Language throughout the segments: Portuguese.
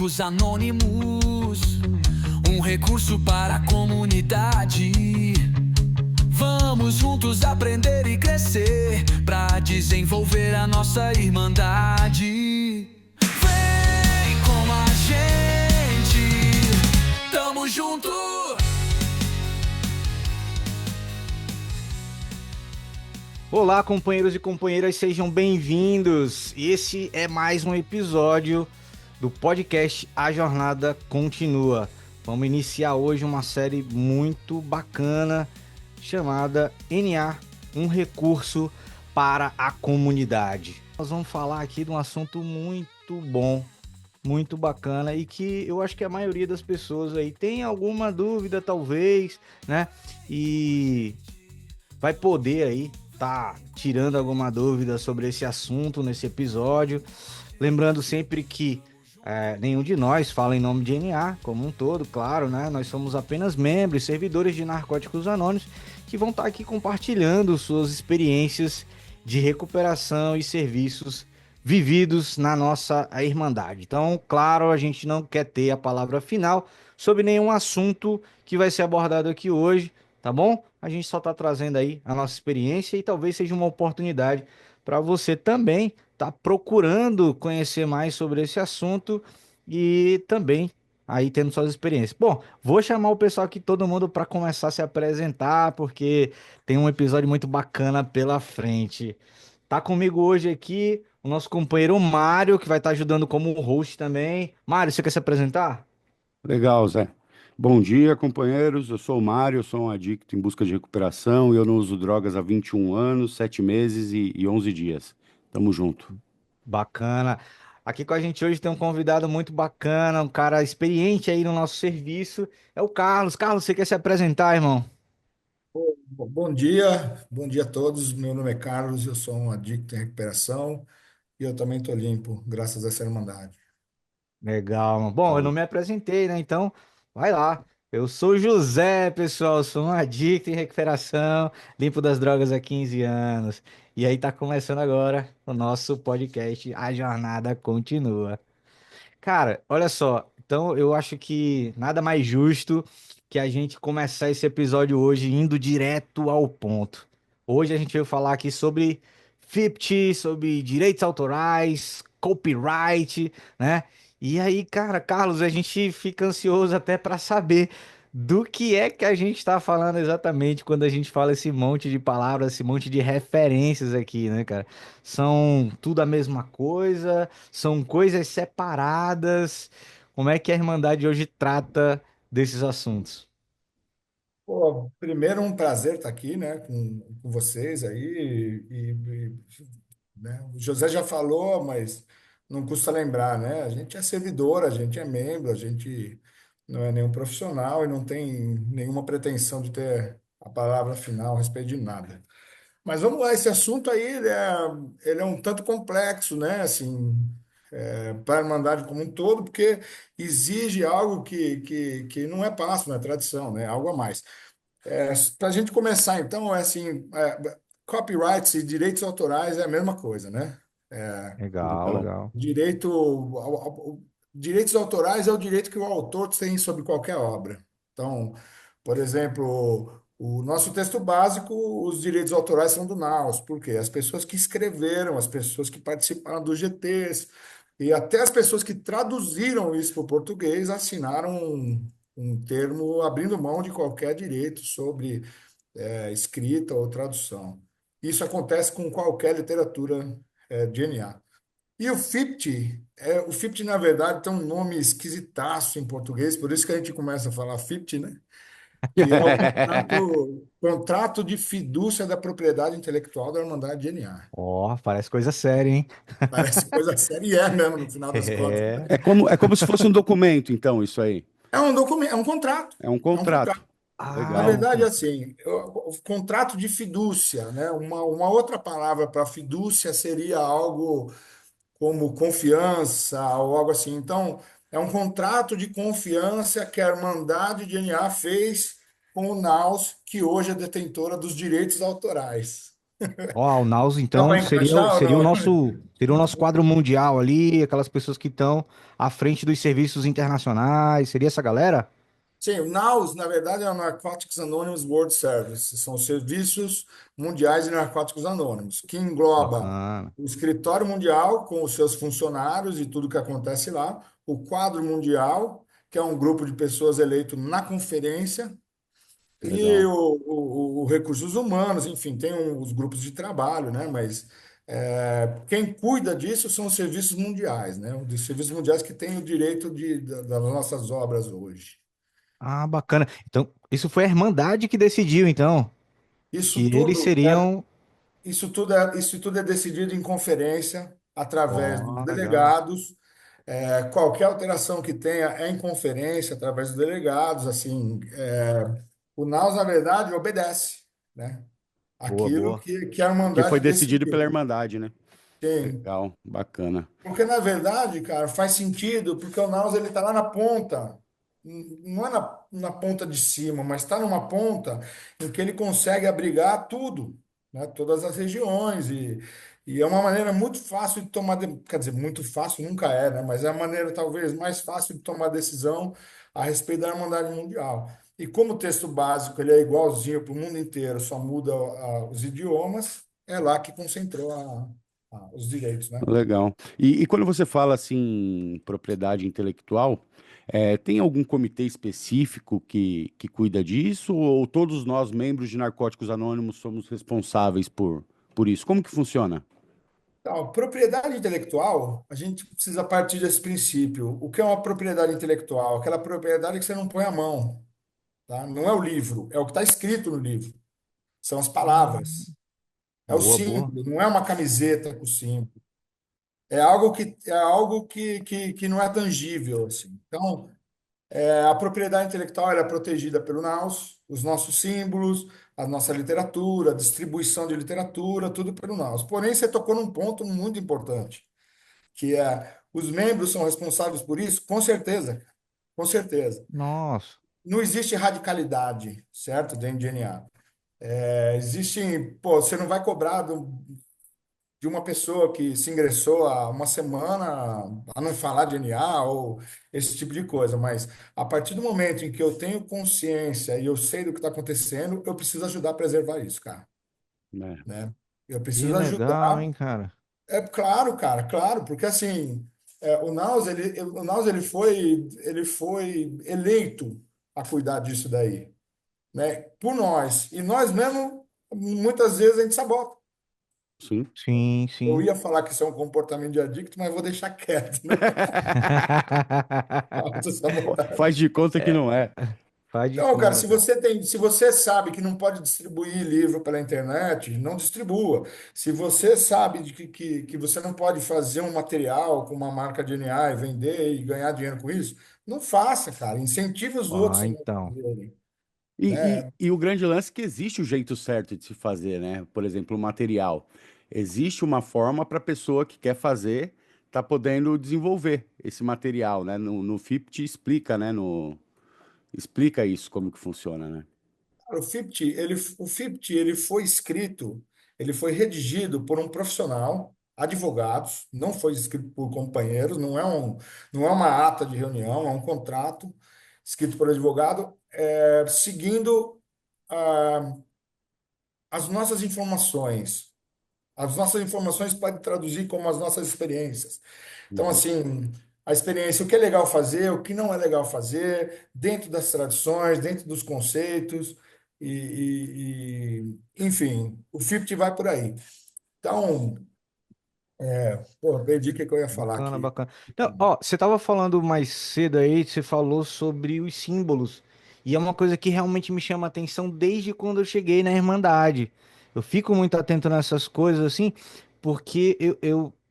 Narcóticos Anônimos, um recurso para a comunidade. Vamos juntos aprender e crescer para desenvolver a nossa irmandade. Vem com a gente, tamo junto. Olá, companheiros e companheiras, sejam bem-vindos. Esse é mais um episódio do podcast A Jornada Continua. Vamos iniciar hoje uma série muito bacana chamada NA, um recurso para a comunidade. Nós vamos falar aqui de um assunto muito bom, muito bacana e que eu acho que a maioria das pessoas aí tem alguma dúvida, talvez, né? E vai poder aí tá tirando alguma dúvida sobre esse assunto nesse episódio. Lembrando sempre que nenhum de nós fala em nome de NA como um todo, claro, né? Nós somos apenas membros, servidores de Narcóticos Anônimos que vão estar aqui compartilhando suas experiências de recuperação e serviços vividos na nossa Irmandade. Então, claro, a gente não quer ter a palavra final sobre nenhum assunto que vai ser abordado aqui hoje, tá bom? A gente só está trazendo aí a nossa experiência e talvez seja uma oportunidade para você também estar procurando conhecer mais sobre esse assunto e também aí tendo suas experiências. Bom, vou chamar o pessoal aqui, todo mundo, para começar a se apresentar, porque tem um episódio muito bacana pela frente. Tá comigo hoje aqui o nosso companheiro Mário, que vai estar ajudando como host também. Mário, você quer se apresentar? Legal, Zé. Bom dia, companheiros. Eu sou o Mário, eu sou um adicto em busca de recuperação e eu não uso drogas há 21 anos, 7 meses e 11 dias. Tamo junto. Bacana. Aqui com a gente hoje tem um convidado muito bacana, um cara experiente aí no nosso serviço. É o Carlos. Carlos, você quer se apresentar, irmão? Bom dia a todos. Meu nome é Carlos, eu sou um adicto em recuperação e eu também estou limpo, graças a essa irmandade. Legal, mano. Bom, eu não Legal. me apresentei, né? Então, vai lá. Eu sou José, pessoal. Sou um adicto em recuperação, limpo das drogas há 15 anos. E aí tá começando agora o nosso podcast A Jornada Continua. Cara, olha só. Então, eu acho que nada mais justo que a gente começar esse episódio hoje indo direto ao ponto. Hoje a gente veio falar aqui sobre FIPT, sobre direitos autorais, copyright, né? E aí, cara, Carlos, a gente fica ansioso até para saber do que é que a gente está falando exatamente quando a gente fala esse monte de palavras, esse monte de referências aqui, né, cara? São tudo a mesma coisa? São coisas separadas? Como é que a Irmandade hoje trata desses assuntos? Pô, primeiro, um prazer estar aqui, né, com vocês aí. Né, o José já falou, mas não custa lembrar, né? A gente é servidor, a gente é membro, a gente não é nenhum profissional e não tem nenhuma pretensão de ter a palavra final a respeito de nada. Mas vamos lá, esse assunto aí, ele é um tanto complexo, né? Assim, para a Irmandade como um todo, porque exige algo que não é passo, não é tradição, né? Algo a mais. Para a gente começar, então, copyrights e direitos autorais é a mesma coisa, né? Legal, Então, legal. direitos autorais é o direito que o autor tem sobre qualquer obra. Então, por exemplo, o nosso texto básico, os direitos autorais são do NAUS. Por quê? As pessoas que escreveram, as pessoas que participaram dos GTs e até as pessoas que traduziram isso para o português assinaram um termo abrindo mão de qualquer direito sobre escrita ou tradução. Isso acontece com qualquer literatura de NA. E o FIPT, na verdade, tem um nome esquisitaço em português, por isso que a gente começa a falar FIPT, né? Que é o contrato de fidúcia da propriedade intelectual da Irmandade de NA. Ó, parece coisa séria, hein? Parece coisa séria e é mesmo, no final das contas. É, É como se fosse um documento, então, isso aí. É um documento, é um contrato. É um É um contrato. contrato. Na Ah, Legal. verdade, assim, o contrato de fidúcia, né? Uma outra palavra para fidúcia seria algo como confiança ou algo assim. Então, é um contrato de confiança que a Irmandade de NA fez com o NAUS, que hoje é detentora dos direitos autorais. Ó, o Naus, Dá então, para encaixar ou seria não? seria o nosso quadro mundial ali, aquelas pessoas que estão à frente dos serviços internacionais, seria essa galera? Sim, o NAUS, na verdade, é o Narcotics Anonymous World Service. São os serviços mundiais de narcóticos anônimos, que engloba Bacana, o escritório mundial com os seus funcionários e tudo que acontece lá, o quadro mundial, que é um grupo de pessoas eleito na conferência, e Legal. o recursos humanos, enfim, tem os grupos de trabalho, né? Mas quem cuida disso são os serviços mundiais, né? Os serviços mundiais que têm o direito das nossas obras hoje. ah, bacana. Então, isso foi a Irmandade que decidiu, então, Isso que eles tudo é, seriam. isso tudo é decidido em conferência, através dos Ó, legal. delegados. Qualquer alteração que tenha é em conferência, através dos delegados. Assim, o NAUS, na verdade, obedece, né? Boa, Aquilo boa. que a Que foi Irmandade decidido pela decidiu. Irmandade, né? Sim. Legal, bacana. Porque, na verdade, cara, faz sentido, porque o Naus ele está lá na ponta, não é na ponta de cima, mas está numa ponta em que ele consegue abrigar tudo, né? Todas as regiões, e é uma maneira muito fácil de tomar, quer dizer, muito fácil nunca é, né? Mas é a maneira talvez mais fácil de tomar decisão a respeito da Irmandade Mundial. E como o texto básico ele é igualzinho para o mundo inteiro, só muda os idiomas, é lá que concentrou os direitos, né? Legal. E quando você fala assim, propriedade intelectual, tem algum comitê específico que cuida disso, ou todos nós, membros de Narcóticos Anônimos, somos responsáveis por isso? Como que funciona? Então, propriedade intelectual, a gente precisa partir desse princípio. O que é uma propriedade intelectual? Aquela propriedade que você não põe a mão, tá? Não é o livro, é o que está escrito no livro. São as palavras. É o Boa, boa. símbolo, não é uma camiseta com símbolo. É algo que não é tangível, assim. Então, a propriedade intelectual ela é protegida pelo NAUS, os nossos símbolos, a nossa literatura, a distribuição de literatura, tudo pelo NAUS. Porém, você tocou num ponto muito importante que os membros são responsáveis por isso? Com certeza, com certeza. Nossa. Não existe radicalidade, certo, dentro de NA. Pô, você não vai cobrar de uma pessoa que se ingressou há uma semana a não falar de NA ou esse tipo de coisa, mas a partir do momento em que eu tenho consciência e eu sei do que está acontecendo, eu preciso ajudar a preservar isso, cara, Né? né? Eu Que preciso legal, ajudar. hein, cara? É claro, cara, claro, porque assim, o Naus ele foi eleito a cuidar disso daí, né? Por nós. E nós mesmo, muitas vezes, a gente sabota. Sim. Sim, Eu sim. ia falar que isso é um comportamento de adicto, mas vou deixar quieto, né? Autossabotagem. Faz de conta que não é. Faz de Então, cara, se conta. você tem, se você sabe que não pode distribuir livro pela internet, não distribua. Se você sabe que você não pode fazer um material com uma marca de DNA e vender e ganhar dinheiro com isso, não faça, cara. Incentive os outros Ah, a não então. fazerem, E, né? e o grande lance é que existe o jeito certo de se fazer, né? Por exemplo, o material. Existe uma forma para a pessoa que quer fazer tá podendo desenvolver esse material, né? No FIPT explica, né? Explica isso, como que funciona, né? Cara, o FIPT, ele foi escrito, ele foi redigido por um profissional, advogados, não foi escrito por companheiros, não é uma ata de reunião, é um contrato escrito por advogado, seguindo ah, as nossas informações. As nossas informações podem traduzir como as nossas experiências. Então, Uhum. assim, a experiência, o que é legal fazer, o que não é legal fazer, dentro das tradições, dentro dos conceitos, enfim, o FIPT vai por aí. Então, pô, perdi o que eu ia falar Bacana, aqui. bacana. Então, ó, você tava falando mais cedo aí, você falou sobre os símbolos. E é uma coisa que realmente me chama a atenção desde quando eu cheguei na Irmandade. Eu fico muito atento nessas coisas, assim, porque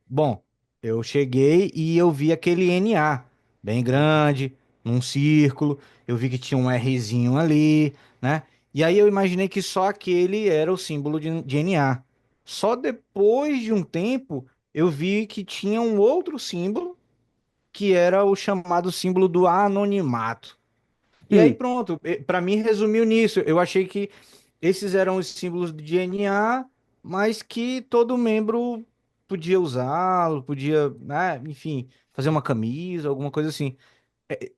bom, eu cheguei e eu vi aquele NA, bem grande, num círculo. Eu vi que tinha um Rzinho ali, né? E aí eu imaginei que só aquele era o símbolo de NA. Só depois de um tempo eu vi que tinha um outro símbolo, que era o chamado símbolo do anonimato. E aí Hum, pronto, para mim resumiu nisso. Eu achei que esses eram os símbolos de DNA, mas que todo membro podia usá-lo, podia, né, enfim, fazer uma camisa, alguma coisa assim.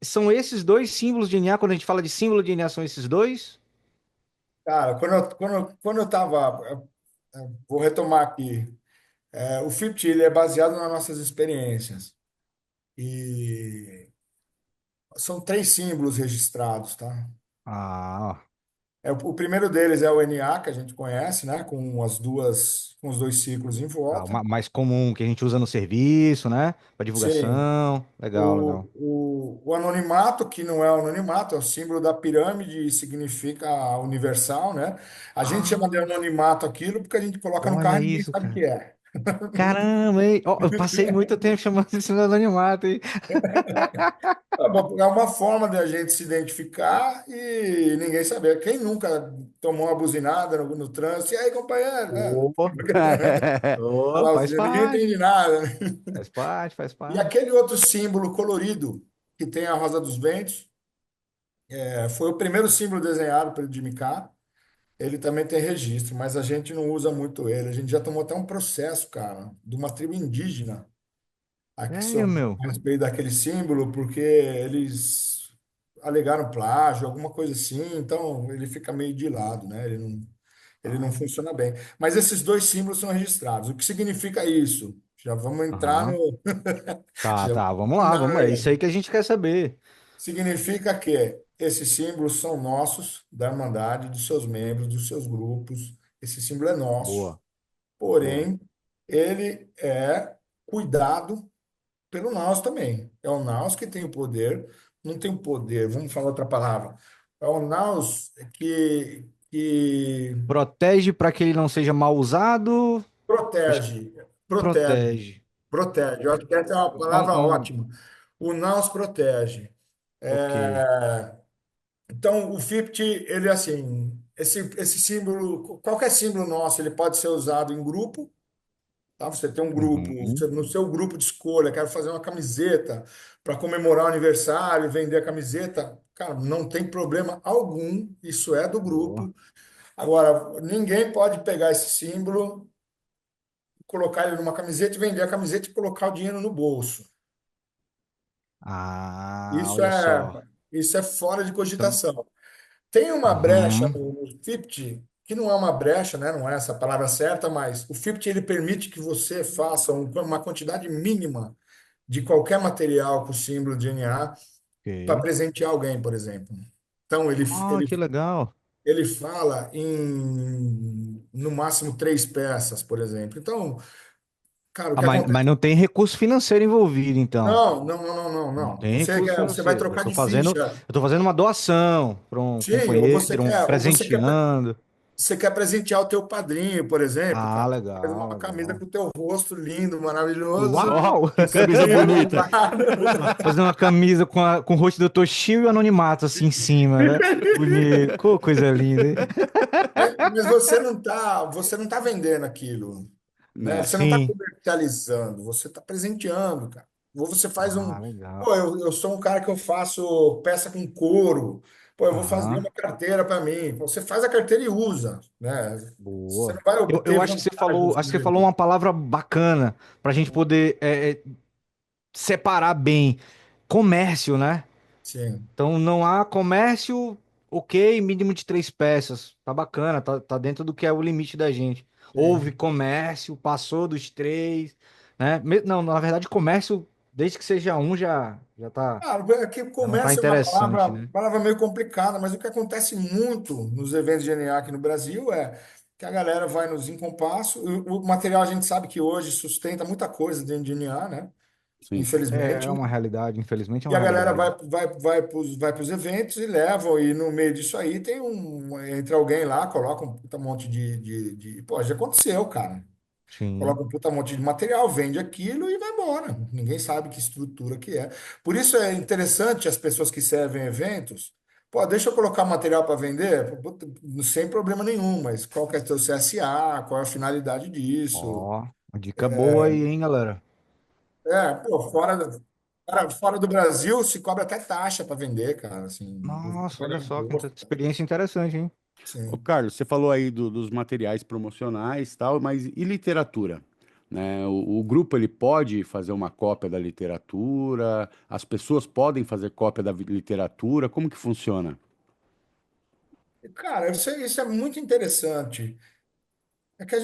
São esses dois símbolos de DNA, quando a gente fala de símbolo de DNA, são esses dois? Cara, quando eu tava, vou retomar aqui, o FIPT ele é baseado nas nossas experiências e são três símbolos registrados, tá? Ah, O primeiro deles é o NA, que a gente conhece, né? Com os dois círculos em o volta. mais comum que a gente usa no serviço, né? Para Sim. divulgação. Legal, legal. O anonimato, que não é o anonimato, é o símbolo da pirâmide e significa universal, né? A gente chama de Ah, anonimato aquilo porque a gente coloca no olha carro e ninguém isso, sabe o cara. que é. Caramba, hein? Ó, eu passei muito tempo chamando isso de anonimato, hein? É uma forma de a gente se identificar e ninguém saber. Quem nunca tomou uma buzinada no trânsito? E aí, companheiro? Ô, ô, Falar faz assim, ninguém parte. entende nada, né? Faz parte, faz E parte. aquele outro símbolo colorido que tem a Rosa dos Ventos, foi o primeiro símbolo desenhado pelo Jimmy Carr. Ele também tem registro, mas a gente não usa muito ele. A gente já tomou até um processo, cara, de uma tribo indígena aqui É, meu. a respeito daquele símbolo, porque eles alegaram plágio, alguma coisa assim, então ele fica meio de lado, né? Ele não Ah, funciona bem. Mas esses dois símbolos são registrados. O que significa isso? Já vamos entrar aham. no. Tá, Já tá, vamos vamos lá, na vamos. É isso área. aí que a gente quer saber. Significa que esses símbolos são nossos, da Irmandade, dos seus membros, dos seus grupos. Esse símbolo é nosso. Boa, boa. Porém, ele é cuidado pelo Naus também. É o Naus que tem o poder, não tem o poder, vamos falar outra palavra. É o Naus que Protege para que ele não seja mal usado. Acho que protege, protege, protege. protege. Eu acho que essa é uma É um, palavra é um- ótima. O Naus protege. ok. Então, o 50, ele é assim, esse símbolo, qualquer símbolo nosso, ele pode ser usado em grupo, tá? Você tem um grupo, Uhum. no seu grupo de escolha, quero fazer uma camiseta para comemorar o aniversário, e vender a camiseta, cara, não tem problema algum, isso é do Boa. grupo. Agora, ninguém pode pegar esse símbolo, colocar ele numa camiseta e vender a camiseta e colocar o dinheiro no bolso. Ah, Isso olha é, só. isso é fora de Então, cogitação. Tem uma brecha uhum. no 50, que não é uma brecha, né? Não é essa a palavra certa, mas o 50 ele permite que você faça uma quantidade mínima de qualquer material com símbolo de DNA para Ok. presentear alguém, por exemplo. Então, Ah, que legal. ele fala em, no máximo, três peças, por exemplo. Então, cara, o Ah, que mas acontece? não tem recurso financeiro envolvido, então. Não. Não tem recurso Você vai financeiro. trocar de ficha. Eu tô fazendo uma doação para um Sim, companheiro, um ou presenteando. você quer presentear o teu padrinho, por exemplo, Ah, cara. Faz legal, uma camisa legal. com o teu rosto lindo, maravilhoso, Ó, Uau! que camisa bem bonita. elaborado. Fazendo uma camisa com o rosto do Toshio e o anonimato assim em cima, né? Bonito. Coisa linda, hein? Mas você não tá vendendo aquilo, né? Né? Você não está Sim. comercializando, você está presenteando, cara. Ou você faz Ah, um, legal. pô, eu sou um cara que eu faço peça com couro, pô, eu vou fazer Aham. uma carteira para mim. Você faz a carteira e usa, né? Você não Boa. vai Eu obter vantagem em acho que cima você falou daquilo. uma palavra bacana para a gente poder separar bem. Comércio, né? Sim, Então não há comércio, ok, mínimo de três peças. Tá bacana, tá dentro do que é o limite da gente. Houve sim. comércio, passou dos três, né? Não, na verdade, comércio, desde que seja um, Ah, é que já não tá comércio é uma interessante, né? palavra meio complicada, mas o que acontece muito nos eventos de NA aqui no Brasil é que a galera vai nos Incompasso. O material a gente sabe que hoje sustenta muita coisa dentro de NA, né? Sim. É Infelizmente. uma realidade, infelizmente é E uma a galera realidade. vai pros eventos e levam, e no meio disso aí entra alguém lá, coloca um puta monte Pô, já aconteceu, cara. Sim. Coloca um puta monte de material, vende aquilo e vai embora. Ninguém sabe que estrutura que é. Por isso é interessante as pessoas que servem eventos. Pô, deixa eu colocar material para vender, puta, sem problema nenhum, mas qual que é o teu CSA, qual é a finalidade disso? Ó, uma dica boa aí, hein, galera? Pô, fora do Brasil se cobra até taxa para vender, cara, assim, Nossa, olha pagar só, imposto. experiência interessante, hein? Ô, Sim. Carlos, você falou aí dos materiais promocionais e tal, mas e literatura? Né? O grupo ele pode fazer uma cópia da literatura, as pessoas podem fazer cópia da literatura, como que funciona? Cara, isso é muito interessante. É que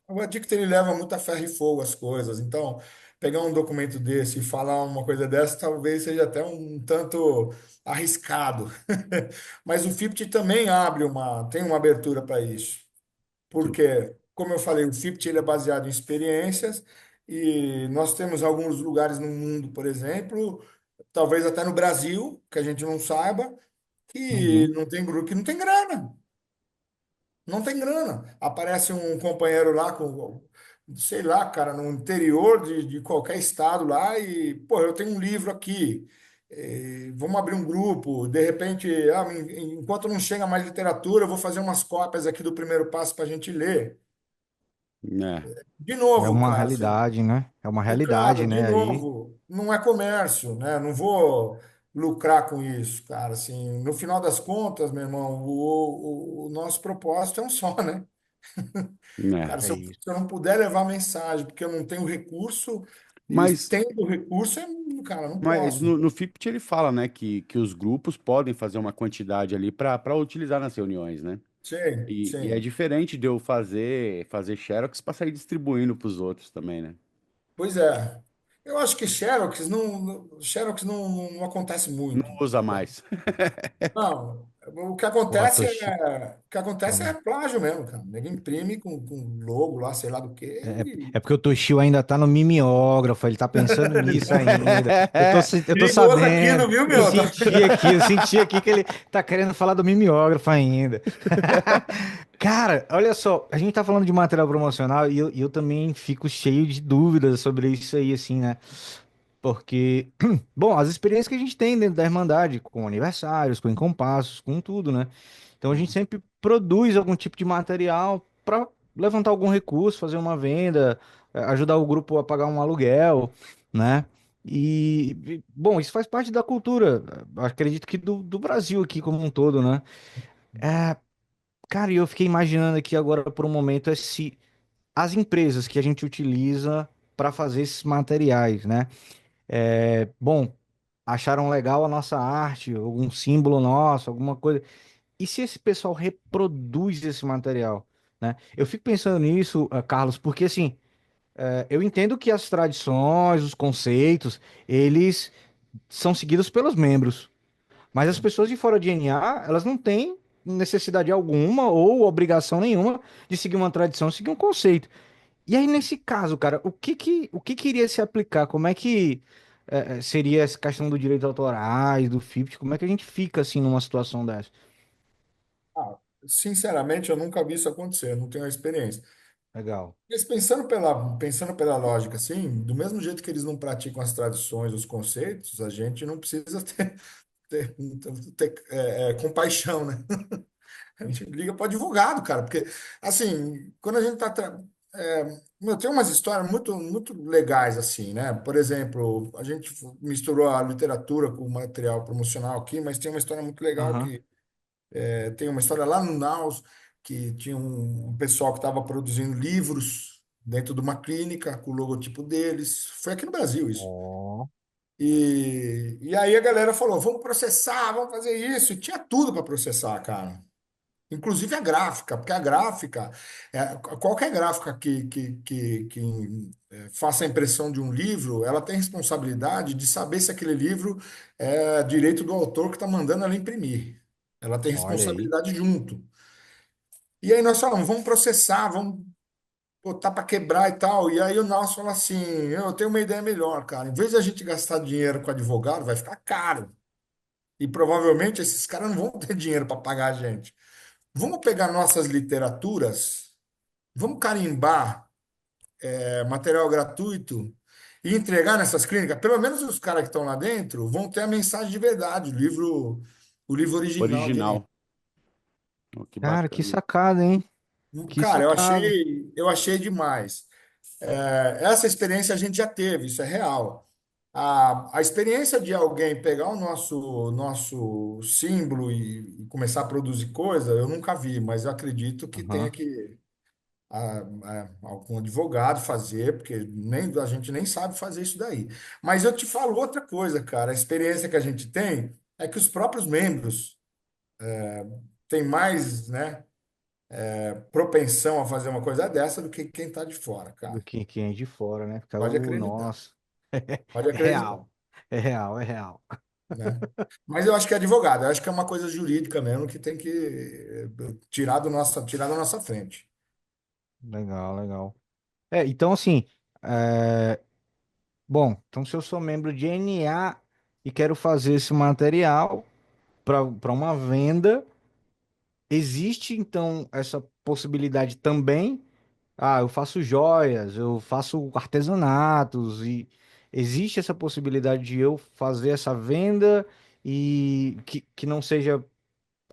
o adicto ele leva muito a ferro e fogo as coisas. Então, pegar um documento desse e falar uma coisa dessa talvez seja até um tanto arriscado. Mas o FIPT também tem uma abertura para isso. Porque, como eu falei, o FIPT ele é baseado em experiências e nós temos alguns lugares no mundo, por exemplo, talvez até no Brasil, que a gente não saiba, que Uhum. não tem grupo, que não tem grana. Não tem grana. Aparece um companheiro lá com, sei lá, cara, no interior de qualquer estado lá e, pô, eu tenho um livro aqui. Vamos abrir um grupo. De repente, enquanto não chega mais literatura, eu vou fazer umas cópias aqui do primeiro passo para a gente ler. Né? De É novo, uma cara, realidade, né? É uma é realidade, claro, de né? Aí. novo, não é comércio, né? Não vou lucrar com isso, cara. Assim, no final das contas, meu irmão, o nosso propósito é um só, né? Né? Cara, É isso. se eu não puder levar mensagem porque eu não tenho recurso, e Mas, tendo recurso, cara, não mas posso. no FIPT ele fala, né, que os grupos podem fazer uma quantidade ali para utilizar nas reuniões, né? Sim, E é sim. diferente de eu fazer Xerox para sair distribuindo para os outros também, né? Pois é. Eu acho que Xerox não acontece Não muito. usa mais. Não, Porra, tô. o que acontece é plágio mesmo, cara. Ninguém imprime com logo lá, sei lá do que. É, é porque o Toshio ainda tá no mimeógrafo, ele tá pensando nisso ainda. Eu tô Perigoso sabendo, aquilo, viu, meu? eu senti aqui que ele tá querendo falar do mimeógrafo ainda. Cara, olha só, a gente tá falando de material promocional e eu também fico cheio de dúvidas sobre isso aí, assim, né? Porque, bom, as experiências que a gente tem dentro da Irmandade, com aniversários, com encompassos, com tudo, né? Então a gente sempre produz algum tipo de material para levantar algum recurso, fazer uma venda, ajudar o grupo a pagar um aluguel, né? Bom, isso faz parte da cultura, acredito que do Brasil aqui como um todo, né? É, cara, e eu fiquei imaginando aqui agora por um momento se as empresas que a gente utiliza para fazer esses materiais, né? Bom, acharam legal a nossa arte, algum símbolo nosso, alguma coisa. E se esse pessoal reproduz esse material, né? Eu fico pensando nisso, Carlos, porque assim, eu entendo que as tradições, os conceitos, eles são seguidos pelos membros, mas as pessoas de fora de NA, elas não têm necessidade alguma ou obrigação nenhuma de seguir uma tradição, seguir um conceito. E aí, nesse caso, cara, o que que iria se aplicar? Como é que seria essa questão do direito autorais, do FIPT? Como é que a gente fica assim numa situação dessa? Ah, sinceramente, eu nunca vi isso acontecer, eu não tenho a experiência. Legal. Mas pensando pela lógica, assim, do mesmo jeito que eles não praticam as tradições, os conceitos, a gente não precisa ter, compaixão, né? A gente liga para o advogado, cara, porque, assim, quando a gente tá. Tem umas histórias muito, muito legais, assim, né? Por exemplo, a gente misturou a literatura com o material promocional aqui, mas tem uma história muito legal Aham. que tem uma história lá no Naus, que tinha um pessoal que estava produzindo livros dentro de uma clínica com o logotipo deles. Foi aqui no Brasil isso. Ó. E aí a galera falou: vamos processar, vamos fazer isso. E tinha tudo para processar, cara. Inclusive a gráfica, porque a gráfica, qualquer gráfica que faça a impressão de um livro, ela tem responsabilidade de saber se aquele livro é direito do autor que está mandando ela imprimir. Ela tem Olha aí. responsabilidade junto. E aí nós falamos, vamos processar, vamos botar para quebrar e tal. E aí o nosso fala assim, eu tenho uma ideia melhor, cara. Em vez de a gente gastar dinheiro com advogado, vai ficar caro. E provavelmente esses caras não vão ter dinheiro para pagar a gente. Vamos pegar nossas literaturas, vamos carimbar material gratuito e entregar nessas clínicas. Pelo menos os caras que estão lá dentro vão ter a mensagem de verdade, o livro original dele. Original. Oh, que Cara, que bacana. sacada, hein? Que Cara, sacada. eu achei demais. Essa experiência a gente já teve, isso é real. A experiência de alguém pegar o nosso símbolo e começar a produzir coisa, eu nunca vi, mas eu acredito que tenha Aham. que algum advogado fazer, porque nem, a gente nem sabe fazer isso daí. Mas eu te falo outra coisa, cara. A experiência que a gente tem é que os próprios membros têm mais, né, propensão a fazer uma coisa dessa do que quem está de fora, Do cara. que quem é de fora, né? Fica Pode o acreditar. nosso. Pode É acreditar, real. É real, é real. né? Mas eu acho que é advogado, eu acho que é uma coisa jurídica mesmo que tem que tirar da nossa frente. Legal, legal. Então assim, é, bom, então se eu sou membro de NA e quero fazer esse material para uma venda, existe então essa possibilidade também? Ah, eu faço joias, eu faço artesanatos e existe essa possibilidade de eu fazer essa venda e que não seja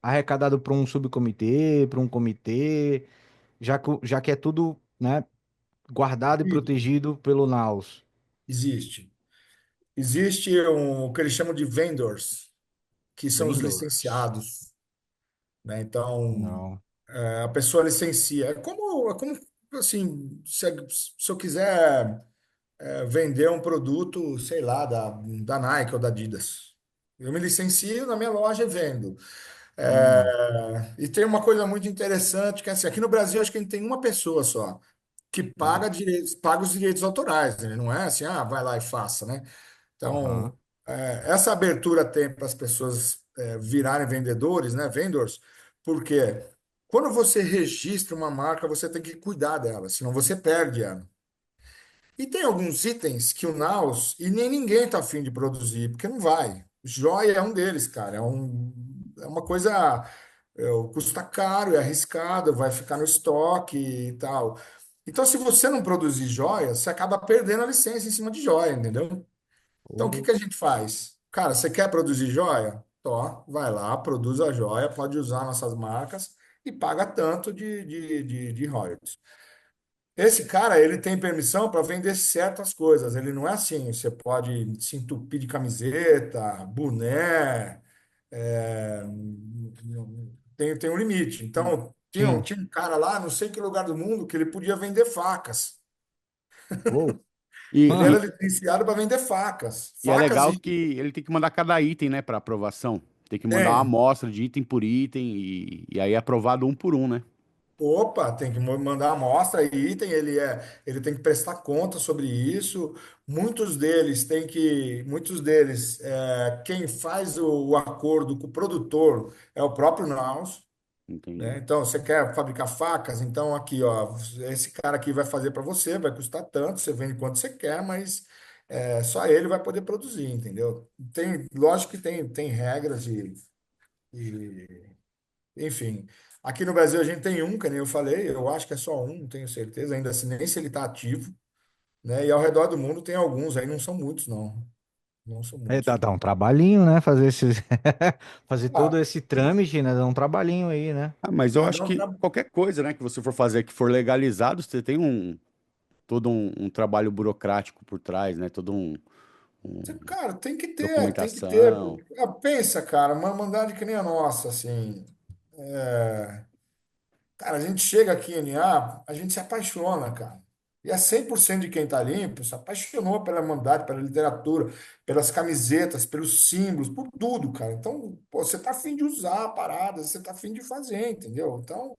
arrecadado para um subcomitê, para um comitê, já que é tudo, né, guardado e Isso. protegido pelo NAUS. Existe. Existe o que eles chamam de vendors, que são os Vendors. licenciados, né? Então, Não. a pessoa licencia. É como assim, se eu quiser vender um produto, sei lá, da Nike ou da Adidas. Eu me licencio na minha loja e vendo. Hum, E tem uma coisa muito interessante, que é assim, aqui no Brasil acho que a gente tem uma pessoa só que hum, paga os direitos autorais, né? Não é assim, vai lá e faça, né? aham. Então, essa abertura tem para as pessoas virarem vendedores, né? Vendors, porque quando você registra uma marca, você tem que cuidar dela, senão você perde ela. E tem alguns itens que o Naus e nem ninguém tá afim de produzir, porque não vai. Joia é um deles, cara. É uma coisa, custa caro, é arriscado, vai ficar no estoque e tal. Então, se você não produzir joia, você acaba perdendo a licença em cima de joia, entendeu? Então, o que Ô, que a gente faz? Cara, você quer produzir joia? Tó, vai lá, produz a joia, pode usar nossas marcas e paga tanto de royalties. Esse cara, ele tem permissão para vender certas coisas. Ele não é assim. Você pode se entupir de camiseta, boné. é, tem um limite. Então, sim. tinha um cara lá, não sei que lugar do mundo, que ele podia vender facas. Ô, E, Ele era ah, licenciado para vender facas. e é Facas legal e que ele tem que mandar cada item, né, para aprovação. Tem que mandar uma tem. amostra de item por item e aí é aprovado um por um, né? Opa, tem que mandar a amostra e item, ele tem que prestar conta sobre isso. Muitos deles, quem faz o acordo com o produtor é o próprio Naus, né? Entendi. Então, você quer fabricar facas? Então, aqui, ó, esse cara aqui vai fazer para você, vai custar tanto, você vende quanto você quer, mas só ele vai poder produzir, entendeu? Lógico que tem regras enfim, aqui no Brasil a gente tem um, que nem eu falei, eu acho que é só um, não tenho certeza, ainda assim, nem se ele está ativo, né? E ao redor do mundo tem alguns, aí não são muitos, não. Não são muitos. dá um trabalhinho, né? Fazer esses, fazer todo Ah, esse trâmite, né? Dá um trabalhinho aí, né? Ah, mas eu acho dá um que tra- qualquer coisa, né, que você for fazer que for legalizado, você tem todo um trabalho burocrático por trás, né? Um Cara, tem que ter. documentação. Pensa, cara, uma mandada que nem a nossa, assim. Cara, a gente chega aqui em NA, a gente se apaixona, cara. E é 100% de quem está limpo se apaixonou pela humanidade, pela literatura, pelas camisetas, pelos símbolos, por tudo, cara. Então, pô, você tá afim de usar a parada, você tá afim de fazer, entendeu? Então,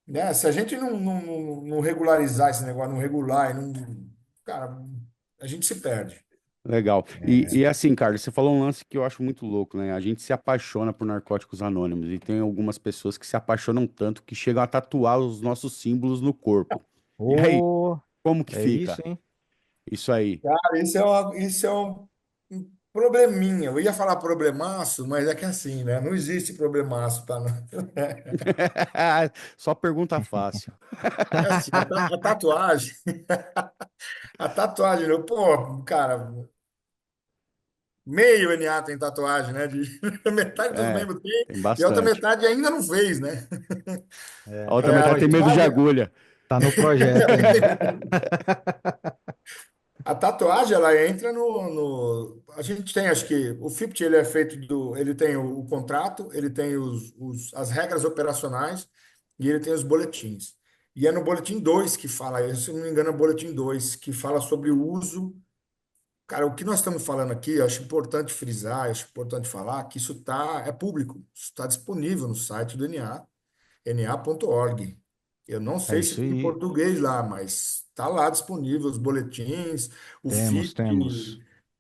né, se a gente não regularizar esse negócio, não regular, e não, cara, a gente se perde. Legal. E assim, Carlos, você falou um lance que eu acho muito louco, né? A gente se apaixona por narcóticos anônimos e tem algumas pessoas que se apaixonam tanto que chegam a tatuar os nossos símbolos no corpo. E aí, Ô, como que é isso, fica hein? isso aí? Cara, isso é um probleminha. Eu ia falar problemaço, mas é que assim, né? Não existe problemaço, tá? Só pergunta fácil. É assim, a tatuagem, a tatuagem, pô, cara, meio NA tem tatuagem, né? Metade dos É, membros tem, tem e a outra bastante. metade ainda não fez, né? A Tá outra no metade tem projeto. medo de agulha. Tá no projeto ainda. A tatuagem, ela entra A gente tem, acho que o FIPT, ele é feito Ele tem o contrato, ele tem as regras operacionais e ele tem os boletins. E é no boletim 2 que fala, se eu não me engano, é o boletim 2 que fala sobre o uso. Cara, o que nós estamos falando aqui, eu acho importante frisar, acho importante falar que é público, isso está disponível no site do NA, na.org. Eu não É sei se isso tem em aí. português lá, mas está lá disponível os boletins, o Temos, FIP, temos,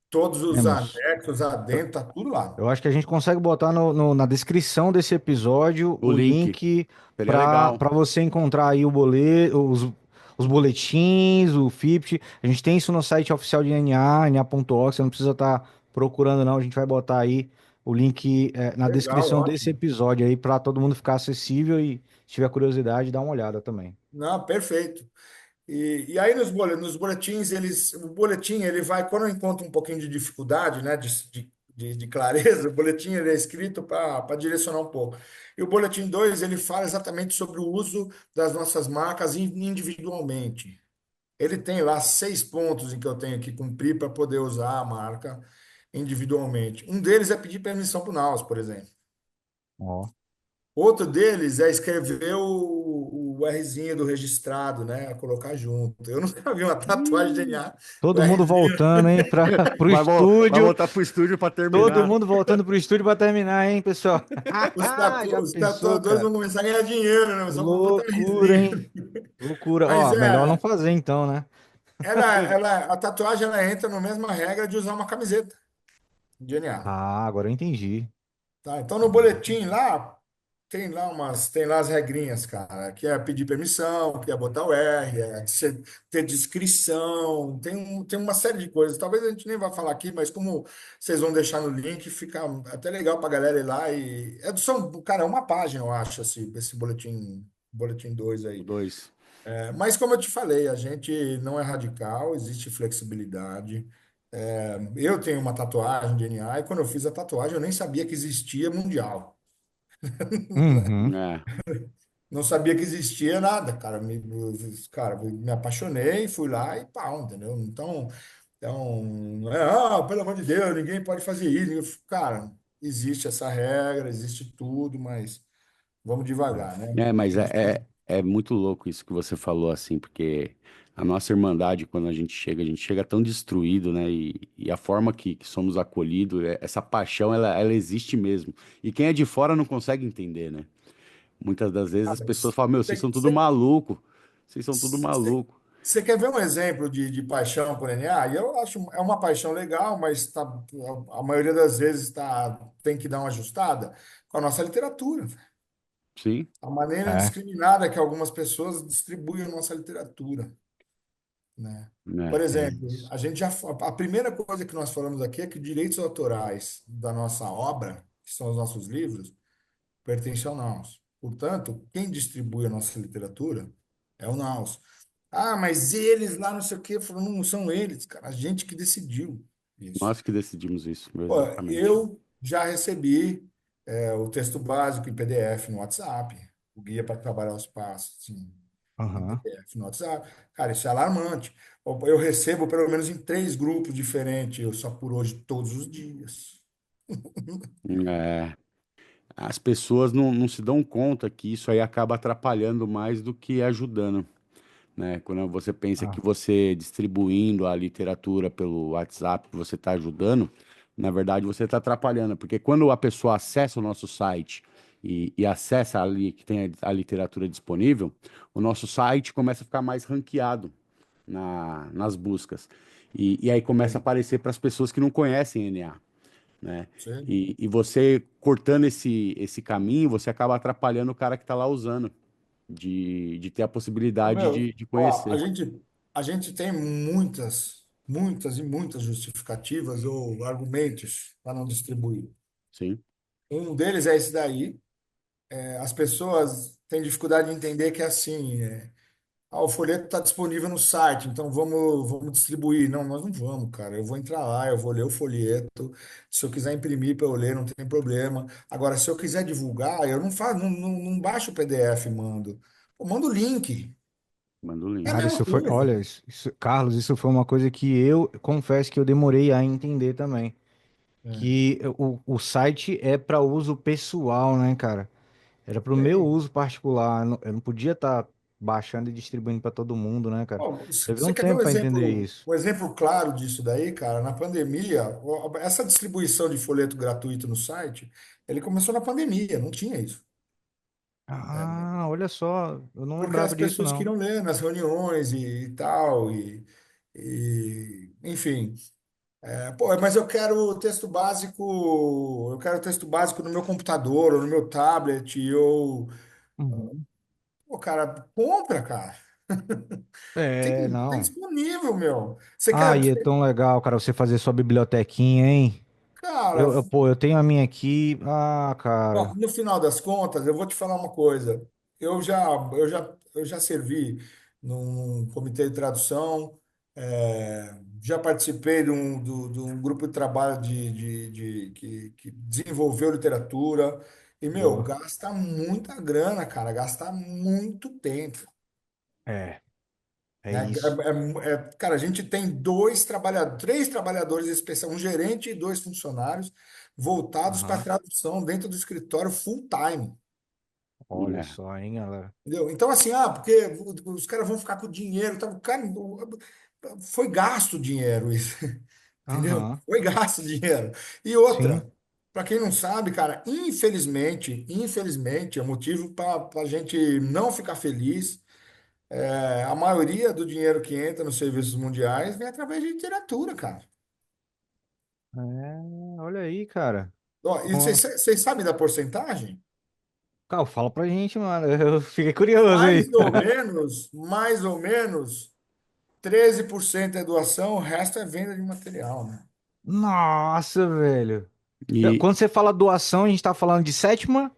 todos os temos. anexos, Eu, adendo, tá tudo lá. eu acho que a gente consegue botar na descrição desse episódio O o link link seria para legal. para você encontrar aí os boletins, o FIPT. A gente tem isso no site oficial de NA, na.org, você não precisa estar procurando não, a gente vai botar aí o link na Legal, descrição desse ótimo. episódio aí para todo mundo ficar acessível e se tiver curiosidade, dá uma olhada também. Não, perfeito. E aí nos boletins, o boletim, ele vai, quando eu encontro um pouquinho de dificuldade, né, de clareza, o boletim ele é escrito para direcionar um pouco. E o boletim 2 ele fala exatamente sobre o uso das nossas marcas individualmente. Ele tem lá 6 pontos em que eu tenho que cumprir para poder usar a marca individualmente. Um deles é pedir permissão para o Naus, por exemplo. Ó. Outro deles é escrever o Rzinho do registrado, né? Colocar junto. Eu nunca vi uma tatuagem de Ih, DNA com todo mundo Rzinho. voltando, hein, pro Vai estúdio. voltar pro estúdio para Todo terminar. mundo voltando pro estúdio pra terminar, hein, pessoal? Já Os pensou, tatuadores cara? vão começar a ganhar dinheiro, né? Só por botar Loucura, Rzinho. hein? Loucura. Mas Ó, melhor não fazer então, né? a tatuagem ela entra na mesma regra de usar uma camiseta de DNA. Ah, agora eu entendi. Tá? Então, no Agora eu boletim entendi. lá, tem lá as regrinhas, cara, que é pedir permissão, que é botar o R, ter descrição, tem uma série de coisas. Talvez a gente nem vá falar aqui, mas como vocês vão deixar no link, fica até legal para a galera ir lá cara, é uma página, eu acho, esse boletim 2 O aí. 2. Mas como eu te falei, a gente não é radical, existe flexibilidade. Eu tenho uma tatuagem de DNA e quando eu fiz a tatuagem eu nem sabia que existia mundial. Uhum. É. Não sabia que existia nada, cara. Cara, me apaixonei, fui lá e pau, entendeu? Então, não é, pelo amor de Deus, ninguém pode fazer isso. Cara, existe essa regra, existe tudo, mas vamos devagar, né? É, mas Nós é muito louco isso que você falou, assim, porque a nossa irmandade, quando a gente chega tão destruído, né? E a forma que somos acolhidos, essa paixão, ela existe mesmo. E quem é de fora não consegue entender, né? Muitas das vezes as pessoas falam, meu, vocês são tudo maluco, vocês são tudo maluco. Você quer ver um exemplo de paixão por NA? E eu acho é uma paixão legal, mas a maioria das vezes tem que dar uma ajustada com a nossa literatura. Sim, A maneira É. indiscriminada que algumas pessoas distribuem a nossa literatura, né? Por É exemplo, isso. a primeira coisa que nós falamos aqui é que direitos autorais da nossa obra, que são os nossos livros, pertencem ao Naus. Portanto, quem distribui a nossa literatura é o Naus. Ah, mas eles lá não sei o quê, falando, não são eles, cara, a gente que decidiu isso. nós que decidimos isso, Pô, exatamente. eu já recebi o texto básico em PDF no WhatsApp, o guia para trabalhar os passos, assim, em Aham. PDF no WhatsApp. Cara, isso é alarmante. Eu recebo pelo menos em 3 grupos diferentes, eu só por hoje, todos os dias. É, as pessoas não se dão conta que isso aí acaba atrapalhando mais do que ajudando, né? Quando você pensa que Ah, você distribuindo a literatura pelo WhatsApp, você está ajudando, na verdade você está atrapalhando, porque quando a pessoa acessa o nosso site e acessa ali que tem a literatura disponível, o nosso site começa a ficar mais ranqueado nas buscas. E aí começa a Sim, aparecer para as pessoas que não conhecem NA, né? sim. E você cortando esse caminho, você acaba atrapalhando o cara que está lá usando, de ter a Ô, possibilidade meu, de ó, conhecer. a gente tem muitas e muitas justificativas ou argumentos para não distribuir. Sim, Um deles é esse daí. As pessoas têm dificuldade de entender que é assim. O folheto está disponível no site, então vamos distribuir. Não, nós não vamos, cara. Eu vou entrar lá, eu vou ler o folheto. Se eu quiser imprimir para eu ler, não tem problema. Agora, se eu quiser divulgar, eu não faço, não baixo o PDF e mando. Eu mando o link. Manda o É a link. Cara, mesma isso foi, coisa. olha, Carlos, isso foi uma coisa que eu confesso que eu demorei a entender também. É. Que o site é para uso pessoal, né, cara? Era para o meu Sim. uso particular. Eu não podia estar baixando e distribuindo para todo mundo, né, cara? Bom, Levei você um quer ver tempo para entender isso. um exemplo claro disso daí, cara? Na pandemia, essa distribuição de folheto gratuito no site, ele começou na pandemia, não tinha isso. Ah, olha só, eu não Porque as lembrava disso, pessoas não. queriam ler nas reuniões e tal, enfim. Pô, mas eu quero texto básico no meu computador, ou no meu tablet, ou, Uhum. pô, cara, compra, cara. É, Tem não. disponível, meu. Você Ah, quer, e é tão legal, cara, você fazer sua bibliotequinha, hein? cara, Pô, eu tenho a minha aqui. Ah, ó, cara. no final das contas, eu vou te falar uma coisa. Eu já servi num comitê de tradução, já participei de um grupo de trabalho que desenvolveu literatura. E, meu, Boa. gasta muita grana, cara, gasta muito tempo. É, é Né? isso. Cara, a gente tem três trabalhadores especiais, um gerente e dois funcionários voltados para Aham. tradução dentro do escritório full time. Olha É, só, hein, galera. Entendeu? Então, assim, porque os caras vão ficar com o dinheiro. Tá? Cara, foi gasto o dinheiro isso. Entendeu? Aham. Foi gasto o dinheiro. E Sim. outra, para quem não sabe, cara, infelizmente, é motivo para a gente não ficar feliz. A maioria do dinheiro que entra nos serviços mundiais vem através de literatura, cara. É, olha aí, cara. Ó, e Ó, vocês sabem da porcentagem? Cara, fala pra gente, mano. Eu fiquei curioso aí. Mais ou menos, 13% é doação, o resto é venda de material, né? Nossa, velho. e Quando você fala doação, a gente tá falando de sétima?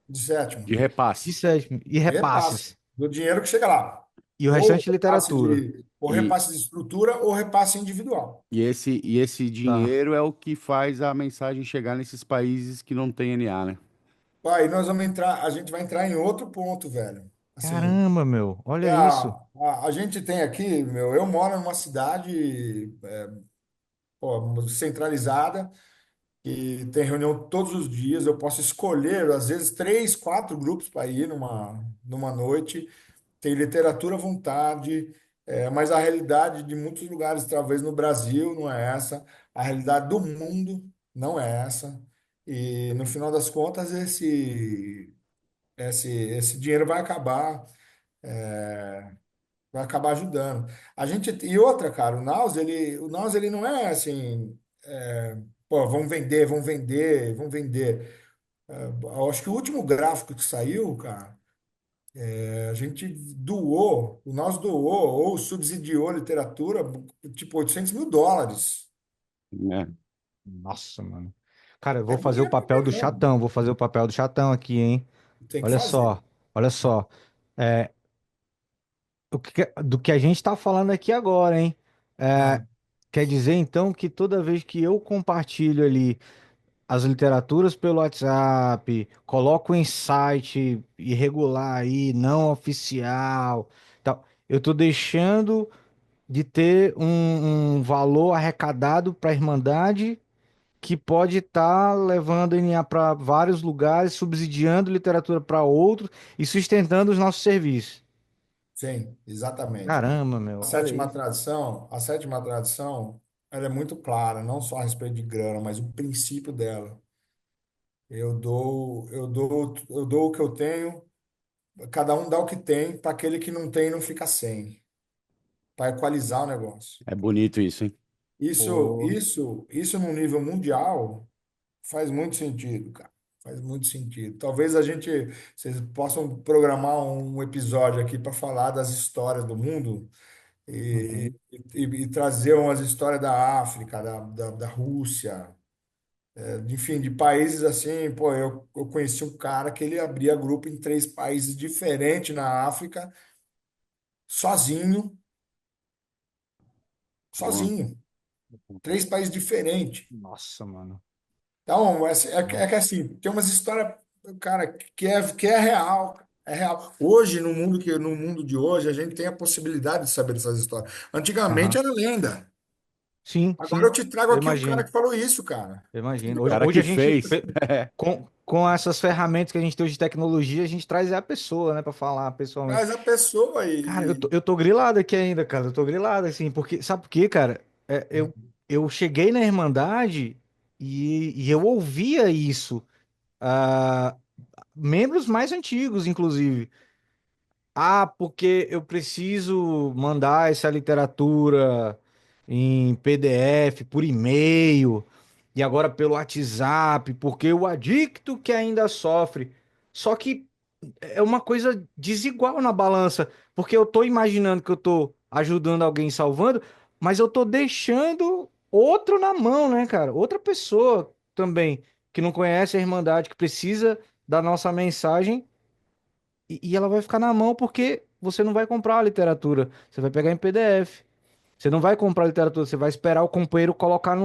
De sétimo. de De repasse. sétima. E Repasse. repasses. Do dinheiro que chega lá. E o restante de literatura. Ou E, repasse de estrutura ou repasse individual. e esse Tá. dinheiro é o que faz a mensagem chegar nesses países que não tem NA, né? Aí nós vamos entrar, a gente vai entrar em outro ponto, velho. Assim, Caramba, meu. Olha isso. a gente tem aqui, meu, eu moro numa cidade pô, centralizada e tem reunião todos os dias. Eu posso escolher, às vezes, três, quatro grupos para ir numa noite. Tem literatura à vontade, mas a realidade de muitos lugares, talvez no Brasil, não é essa. A realidade do mundo não é essa. E no final das contas, esse dinheiro vai acabar ajudando. E outra, cara, o Naus ele não é assim, pô, vamos vender, vamos vender. Eu acho que o último gráfico que saiu, cara, a gente o Naus doou ou subsidiou a literatura, tipo US$ 800.000. É, Nossa, mano. Cara, eu É vou fazer o dinheiro pra papel do caramba. chatão. Vou fazer o papel do chatão aqui, hein? Tem que Olha fazer. só. Olha só. É, do que a gente tá falando aqui agora, hein? É, Ah, quer dizer, então, que toda vez que eu compartilho ali as literaturas pelo WhatsApp, coloco em site irregular aí, não oficial, tal, eu tô deixando de ter um valor arrecadado para a Irmandade que pode estar levando NA para vários lugares, subsidiando literatura para outros e sustentando os nossos serviços. sim, exatamente. Caramba, meu, olha isso. A sétima tradição, ela é muito clara, não só a respeito de grana, mas o princípio dela. Eu dou o que eu tenho, cada um dá o que tem, para aquele que não tem não fica sem, para equalizar o negócio. é bonito isso, hein? Pô, Isso num nível mundial faz muito sentido, cara. Faz muito sentido. Talvez vocês possam programar um episódio aqui para falar das histórias do mundo e, uhum. e trazer umas histórias da África, da Rússia, enfim, de países assim. Pô, eu conheci um cara que ele abria grupo em três países diferentes na África, sozinho, Ó, sozinho. Três países diferentes. Nossa, mano. Então, é Nossa. que assim, tem umas histórias, cara, que é real. É real. Hoje, no mundo de hoje, a gente tem a possibilidade de saber dessas histórias. Antigamente Aham. era lenda. Sim, Agora sim. eu te trago Eu aqui o cara imagino. que falou isso, cara. Eu imagino. O Hoje, cara hoje que a gente, fez. com essas ferramentas que a gente tem hoje de tecnologia, a gente traz a pessoa, né, pra falar pessoalmente. Traz a pessoa Cara, eu tô, e, eu tô grilado aqui ainda, cara. Eu tô grilado, assim, porque, sabe por quê, cara? Eu cheguei na Irmandade e eu ouvia isso. ah, Membros mais antigos, inclusive. Ah, porque eu preciso mandar essa literatura em PDF, por e-mail, e agora pelo WhatsApp, porque o adicto que ainda sofre. Só que é uma coisa desigual na balança, porque eu tô imaginando que eu tô ajudando alguém salvando, mas eu tô deixando outro na mão, né, cara? Outra pessoa também que não conhece a Irmandade, que precisa da nossa mensagem e ela vai ficar na mão porque você não vai comprar a literatura, você vai pegar em PDF. Você não vai comprar a literatura, você vai esperar o companheiro colocar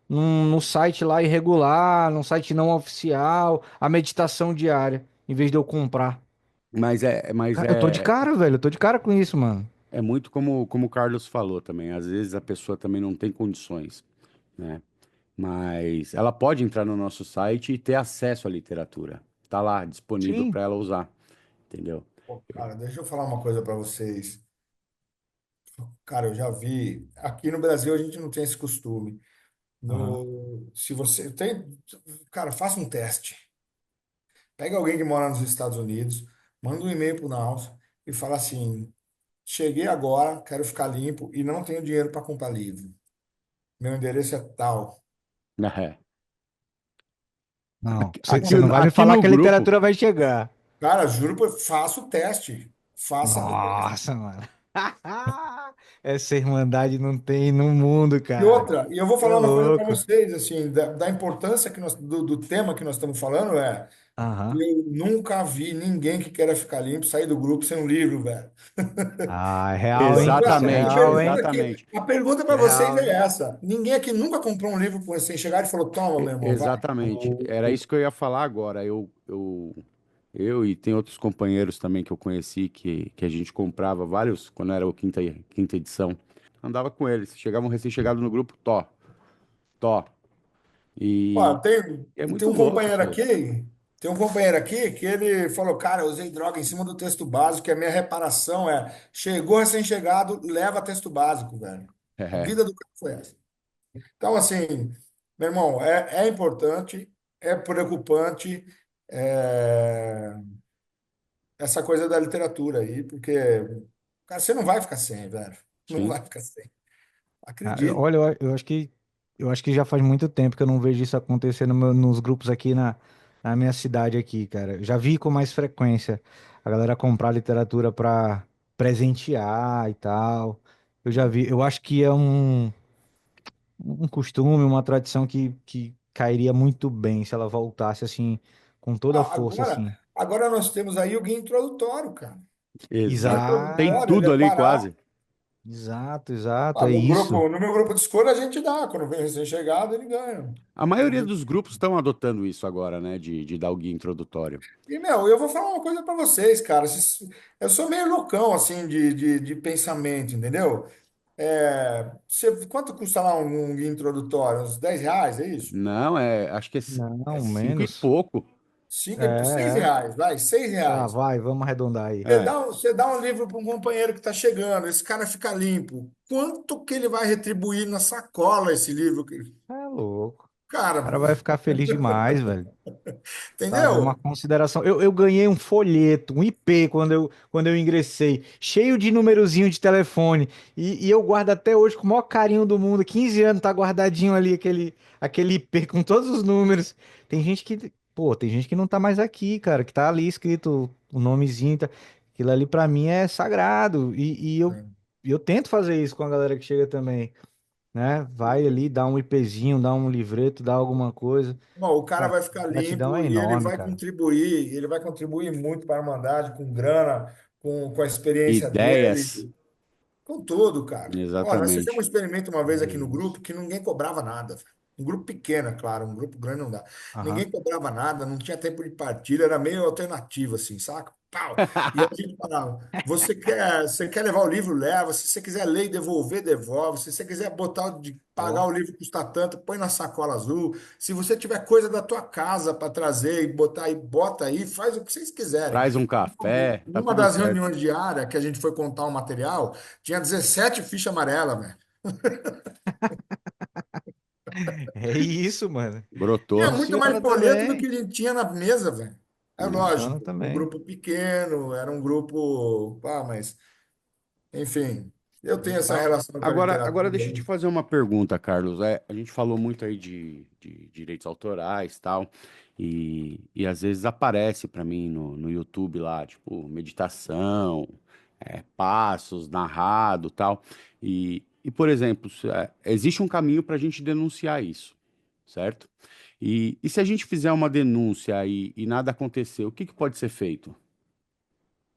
no site lá irregular, num site não oficial, a meditação diária, em vez de eu comprar. Mas Cara, eu tô de cara, velho. Eu tô de cara com isso, mano. é muito como o Carlos falou também. Às vezes a pessoa também não tem condições, né? Mas ela pode entrar no nosso site e ter acesso à literatura. Tá lá disponível Sim, para ela usar, entendeu? pô, cara, deixa eu falar uma coisa para vocês. Cara, eu já vi. Aqui no Brasil a gente não tem esse costume. aham. Se você tem, cara, faça um teste. Pega alguém que mora nos Estados Unidos, manda um e-mail pro Naus e fala assim: cheguei agora, quero ficar limpo e não tenho dinheiro para comprar livro. Meu endereço é tal. É. Não, Aqui, aqui, você não vai me aqui falar no que a grupo, literatura vai chegar. Cara, juro, faça o teste. Faça o teste. Nossa, mano. Essa irmandade não tem no mundo, E cara. outra, e eu vou Você é falar uma coisa para louco. vocês, assim, da importância do tema que nós estamos falando é, Aham. eu nunca vi ninguém que queira ficar limpo sair do grupo sem um livro, velho. Ah, é real, hein? Isso é exatamente, real, hein? exatamente. A pergunta Isso para é vocês real, é hein? essa. Ninguém aqui nunca comprou um livro sem chegar e falou, toma, meu irmão, vai. Exatamente. Era isso que eu ia falar agora. Eu e tem outros companheiros também que eu conheci que a gente comprava vários quando era o quinta edição. Andava com eles. Chegava um recém-chegado no grupo, tó, tó. Ó, E é tem muito um louco companheiro isso aí. aqui, tem um companheiro aqui que ele falou, cara, eu usei droga em cima do texto básico, que a minha reparação é, chegou recém-chegado, leva texto básico, velho. A É, vida do cara foi essa. Então, assim, meu irmão, é importante, é preocupante, é, essa coisa da literatura aí, porque, cara, você não vai ficar sem, velho. Não sim. vai ficar sem. Ah, Acredite. olha, eu acho que já faz muito tempo que eu não vejo isso acontecer nos grupos aqui na minha cidade aqui, cara. Já vi com mais frequência a galera comprar literatura pra presentear e tal. Eu já vi, eu acho que é um costume, uma tradição que cairia muito bem se ela voltasse assim, com toda a Ah, força, assim. agora nós temos aí o guia introdutório, cara. Guia Exato. Tem Exato, introdutório, ele tudo é ali parar. quase. exato, exato, Ah, é isso. no meu grupo de escolha a gente dá. Quando vem recém-chegado, ele ganha. A maioria Entendeu? dos grupos estão adotando isso agora, né? De dar o guia introdutório. E, meu, eu vou falar uma coisa para vocês, cara. Eu sou meio loucão, assim, de pensamento, entendeu? Quanto custa lá um guia introdutório? Uns R$ 10, é isso? Não, acho que é Não, cinco e menos. pouco. Seis É, é. reais, vai, seis Tá, reais. vai, vamos arredondar aí. É, Você dá um livro para um companheiro que está chegando, esse cara fica limpo. Quanto que ele vai retribuir na sacola esse livro? É louco. O Cara, cara vai ficar feliz demais, velho. Sabe? É uma entendeu? consideração. Eu ganhei um folheto, um IP, quando eu ingressei, cheio de numerozinho de telefone. E eu guardo até hoje com o maior carinho do mundo. 15 anos tá guardadinho ali aquele IP com todos os números. Tem gente que, pô, tem gente que não tá mais aqui, cara, que tá ali escrito o nomezinho. Tá. Aquilo ali pra mim é sagrado. E eu tento fazer isso com a galera que chega também, né? Vai ali, dá um IPzinho, dá um livreto, dá alguma coisa. Bom, o cara Cara, vai ficar a gratidão limpo é e enorme, cara. ele vai contribuir muito para a Irmandade, com grana, com a experiência dele, ideias. com tudo, cara. Ó, nós fizemos um Exatamente. experimento uma É vez aqui no isso. grupo que ninguém cobrava nada. Um grupo pequeno, é claro, um grupo grande não dá. Aham. Ninguém cobrava nada, não tinha tempo de partilha, era meio alternativo, assim, saca? Pau! E a gente falava, você quer levar o livro, leva. Se você quiser ler e devolver, devolve. Se você quiser pagar Ó, o livro custa tanto, põe na sacola azul. Se você tiver coisa da tua casa para trazer e botar aí, bota aí, faz o que vocês quiserem. Traz um café, tá Numa tudo das certo. reuniões diárias que a gente foi contar o material, tinha 17 fichas amarelas, velho. é isso, mano. Tinha Brotou. muito mais Funciona folheto do que também. a gente tinha na mesa, velho. É Funciona lógico, um também. grupo pequeno, era um grupo. Ah, mas, enfim, eu tenho essa Legal. relação com a Agora literatura deixa eu te aí. fazer uma pergunta, Carlos. A gente falou muito aí de direitos autorais, tal, e às vezes aparece para mim no YouTube lá, tipo, meditação, passos, narrado, tal. Por exemplo, existe um caminho para a gente denunciar isso, certo? E se a gente fizer uma denúncia e nada acontecer, o que que pode ser feito?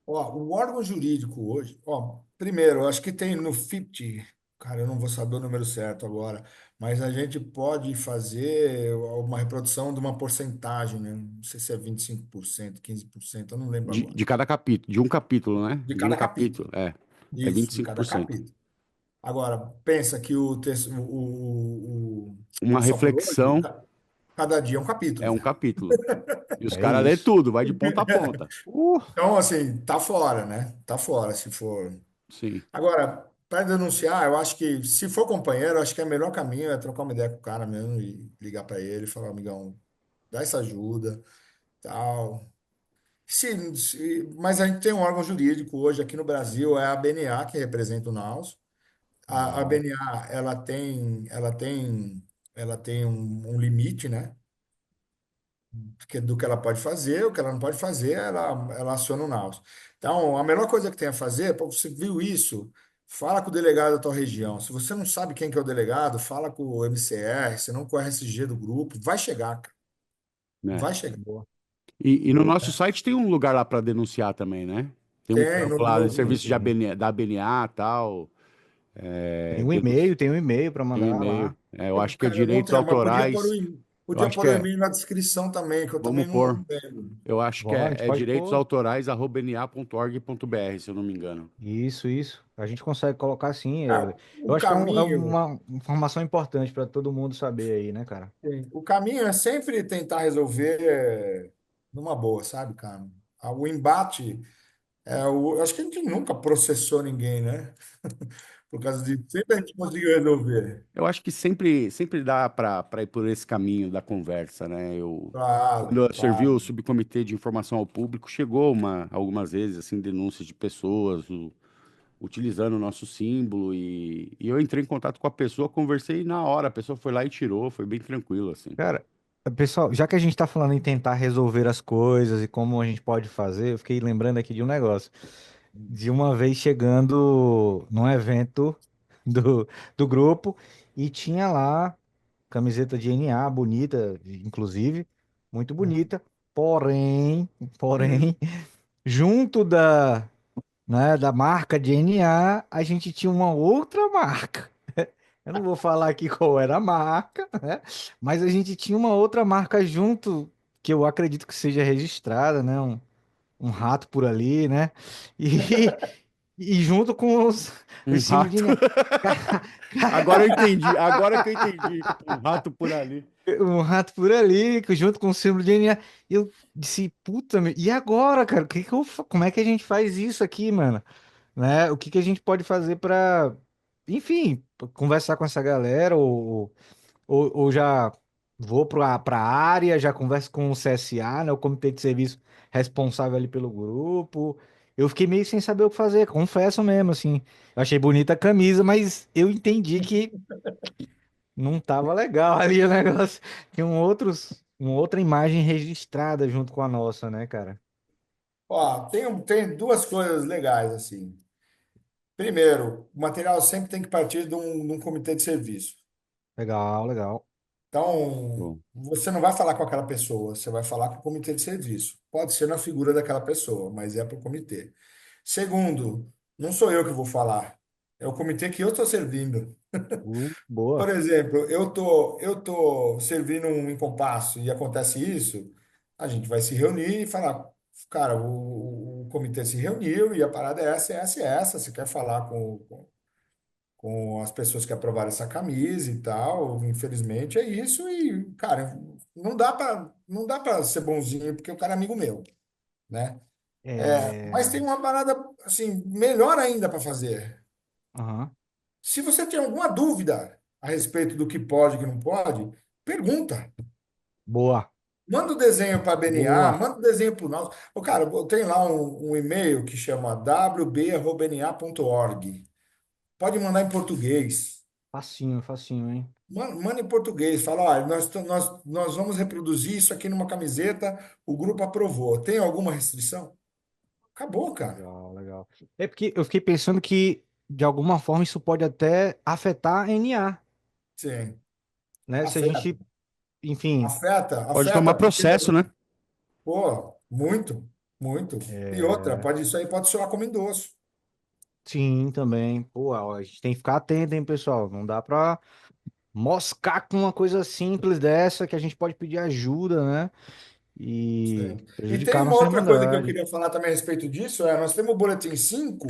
Ó, o órgão jurídico hoje, ó, primeiro, eu acho que tem no FIPT, cara, eu não vou saber o número certo agora, mas a gente pode fazer uma reprodução de uma porcentagem, né? Não sei se é 25%, 15%, eu não lembro agora. De cada capítulo, de um capítulo, né? De De um cada capítulo. capítulo, é vinte Isso, e de cinco cada por cento. capítulo. Agora, pensa que Uma o Só por Hoje, reflexão cada dia é um é capítulo, um velho. capítulo. E os É caras lê isso. tudo, vai de ponta a ponta. Então, assim, tá fora, né? Tá fora, se for. Sim, Agora, para denunciar, eu acho que, se for companheiro, eu acho que é o melhor caminho é trocar uma ideia com o cara mesmo e ligar para ele e falar, amigão, dá essa ajuda, tal. Mas a gente tem um órgão jurídico hoje aqui no Brasil, é a BNA, que representa o NAUS. A Legal. BNA, ela tem um limite, né? Do que ela pode fazer, o que ela não pode fazer, ela aciona o NAUS. Então, a melhor coisa que tem a fazer, para você viu isso, fala com o delegado da tua região. Se você não sabe quem que é o delegado, fala com o MCR, se não com o RSG do grupo, vai chegar, cara. né? Vai chegar. Boa. E no nosso É. site tem um lugar lá para denunciar também, né? Tem um Tem campo lá, Tem, serviço de tem. ABN, da ABNA e tal. Tem um e-mail para Tem um mandar e-mail. lá. Eu acho que é Cara, eu não direitos tenho, mas autorais. Eu podia acho pôr que o é. e-mail na descrição também, que eu Vamos também não pôr. lembro. Eu acho que Bom, a gente é pode pôr. direitosautorais@bna.org.br, se eu não me engano. Isso. A gente consegue colocar sim. Ah, Eu o acho que é caminho. uma informação importante para todo mundo saber aí, né, cara? Sim. O caminho é sempre tentar resolver numa boa, sabe, cara? O embate, eu acho que a gente nunca processou ninguém, né? Por causa de sempre a gente conseguiu resolver. Eu acho que sempre dá para ir por esse caminho da conversa, né? Quando Claro, eu servi o claro. subcomitê de informação ao público, chegou algumas vezes assim denúncias de pessoas utilizando o nosso símbolo e eu entrei em contato com a pessoa, conversei na hora, a pessoa foi lá e tirou, foi bem tranquilo assim. Cara, pessoal, já que a gente tá falando em tentar resolver as coisas e como a gente pode fazer, eu fiquei lembrando aqui de um negócio. De uma vez chegando num evento do, do grupo e tinha lá camiseta de NA, bonita, inclusive, muito bonita. Porém, Hum. porém, junto da marca de NA, a gente tinha uma outra marca. Eu não vou falar aqui qual era a marca, né? Mas a gente tinha uma outra marca junto, que eu acredito que seja registrada, né? Um rato por ali, né? E, e junto com Um os símbolos de rato. NA. Agora eu entendi, agora que eu entendi. Um rato por ali. Um rato por ali, junto com o símbolo de NA. Eu disse, puta, e agora, cara? Como é que a gente faz isso aqui, mano? Né? O que que a gente pode fazer para, enfim, conversar com essa galera ou já vou para a área, já converso com o CSA, né, o Comitê de Serviço responsável ali pelo grupo. Eu fiquei meio sem saber o que fazer, confesso mesmo, assim. Eu achei bonita a camisa, mas eu entendi que não tava legal ali o negócio. Tem uma outra imagem registrada junto com a nossa, né, cara? Ó, tem duas coisas legais, assim. Primeiro, o material sempre tem que partir de um comitê de serviço. Legal, legal. Então, Bom, você não vai falar com aquela pessoa, você vai falar com o comitê de serviço. Pode ser na figura daquela pessoa, mas é para o comitê. Segundo, não sou eu que vou falar. É o comitê que eu estou servindo. Por Boa. exemplo, eu tô servindo um compasso e acontece isso, a gente vai se reunir e falar, cara, o comitê se reuniu e a parada é essa, essa, essa. Você quer falar com as pessoas que aprovaram essa camisa e tal? Infelizmente é isso e, cara, não dá para ser bonzinho porque o cara é amigo meu, né? Mas tem É. uma parada assim melhor ainda para fazer. Aham. Se você tem alguma dúvida a respeito do que pode e que não pode, pergunta. Boa. Manda o desenho para a BNA, Boa. manda o desenho para o nosso. Ô, cara, eu tenho lá um e-mail que chama wb@bna.org. Pode mandar em português. Facinho, facinho, hein? Manda em português. Fala, olha, nós vamos reproduzir isso aqui numa camiseta, o grupo aprovou. Tem alguma restrição? Acabou, cara. Legal, legal. É porque eu fiquei pensando que, de alguma forma, isso pode até afetar a NA, Sim. né? Se a Afeta, gente, enfim, Pode afeta, tomar porque, processo, né? pô, muito, muito. E outra, é, isso aí pode soar como endosso. sim, também. Pô, ó, a gente tem que ficar atento, hein, pessoal? Não dá pra moscar com uma coisa simples dessa que a gente pode pedir ajuda, né? E Sim. E tem prejudicar a uma nossa outra coisa que eu Irmandade. queria falar também a respeito disso, nós temos o boletim 5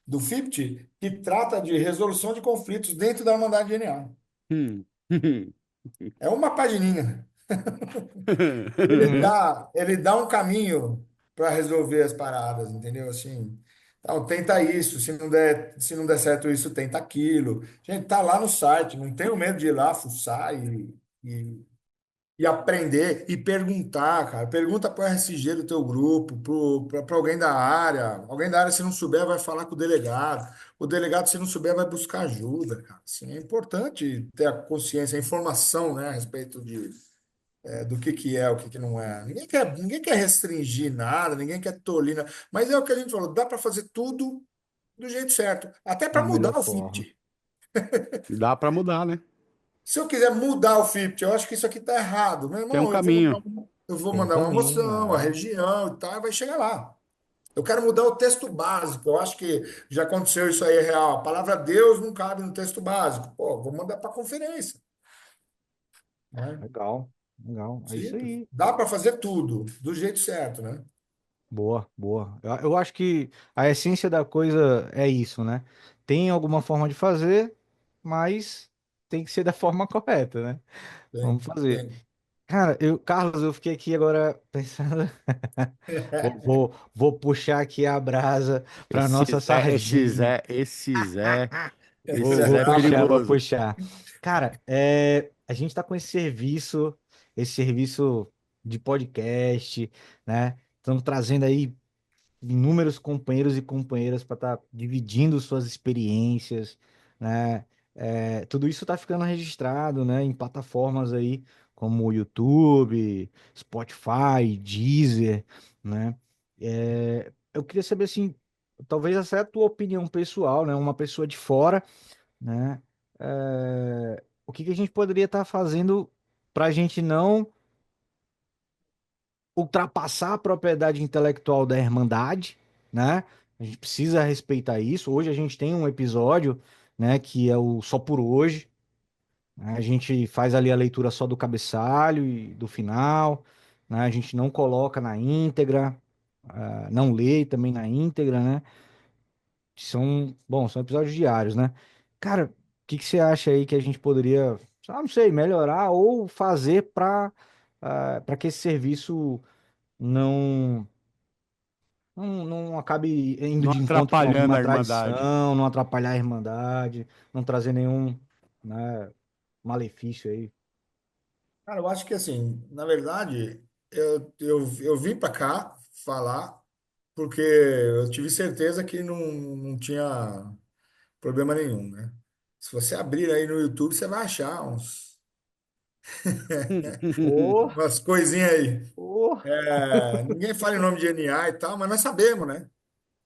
do FIPT, que trata de resolução de conflitos dentro da Irmandade DNA. Hum. É uma pagininha. Ele Uhum. dá, ele dá um caminho para resolver as paradas, entendeu? Assim, então, tenta isso, se não der certo isso, tenta aquilo. Gente, tá lá no site, não tenho medo de ir lá, fuçar e aprender e perguntar, cara. Pergunta para o RSG do teu grupo, para alguém da área. Alguém da área, se não souber, vai falar com o delegado. O delegado, se não souber, vai buscar ajuda, cara. Assim, é importante ter a consciência, a informação, né, a respeito do que é, o que não é. Ninguém quer restringir nada, ninguém quer tolir nada. Mas é o que a gente falou, dá para fazer tudo do jeito certo. Até para Da melhor mudar o forma. FIPT. Dá para mudar, né? Se eu quiser mudar o FIPT, eu acho que isso aqui está errado. Meu Tem um irmão, caminho. eu vou Tem um mandar uma caminho, moção, a é. região e tal, e vai chegar lá. Eu quero mudar o texto básico. Eu acho que já aconteceu isso aí, é real. A palavra Deus não cabe no texto básico. Pô, vou mandar para a conferência, né? Legal, legal. É isso Simples. aí. Dá para fazer tudo do jeito certo, né? Boa, boa. Eu acho que a essência da coisa é isso, né? Tem alguma forma de fazer, mas tem que ser da forma correta, né? Vamos Tem, fazer. tem. Cara, Carlos, eu fiquei aqui agora pensando. Vou puxar aqui a brasa para Esse nossa Zé, esse sardinha. Zé, esse Zé, Vou, esse vou Zé é puxar, vou perigoso. puxar. Cara, a gente tá com esse serviço de podcast, né? Estamos trazendo aí inúmeros companheiros e companheiras para estar dividindo suas experiências, né? Tudo isso está ficando registrado, né, em plataformas aí como o YouTube, Spotify, Deezer, né? Eu queria saber assim, talvez essa é a tua opinião pessoal, né? Uma pessoa de fora, né? O que que a gente poderia estar fazendo para a gente não ultrapassar a propriedade intelectual da Irmandade, né? A gente precisa respeitar isso. Hoje a gente tem um episódio, né, que é o Só por Hoje, né? A gente faz ali a leitura só do cabeçalho e do final, né? A gente não coloca na íntegra, não lê também na íntegra, né? São episódios diários, né? Cara, o que que você acha aí que a gente poderia, não sei, melhorar ou fazer para que esse serviço não não acabe indo Não de encontro com atrapalhando alguma a Irmandade. tradição, não atrapalhar a Irmandade, não trazer nenhum, né, malefício aí. Cara, eu acho que assim, na verdade, eu vim para cá falar porque eu tive certeza que não tinha problema nenhum, né? Se você abrir aí no YouTube, você vai achar Ô, umas coisinhas aí. ô, Ninguém fala em nome de NA e tal, mas nós sabemos, né?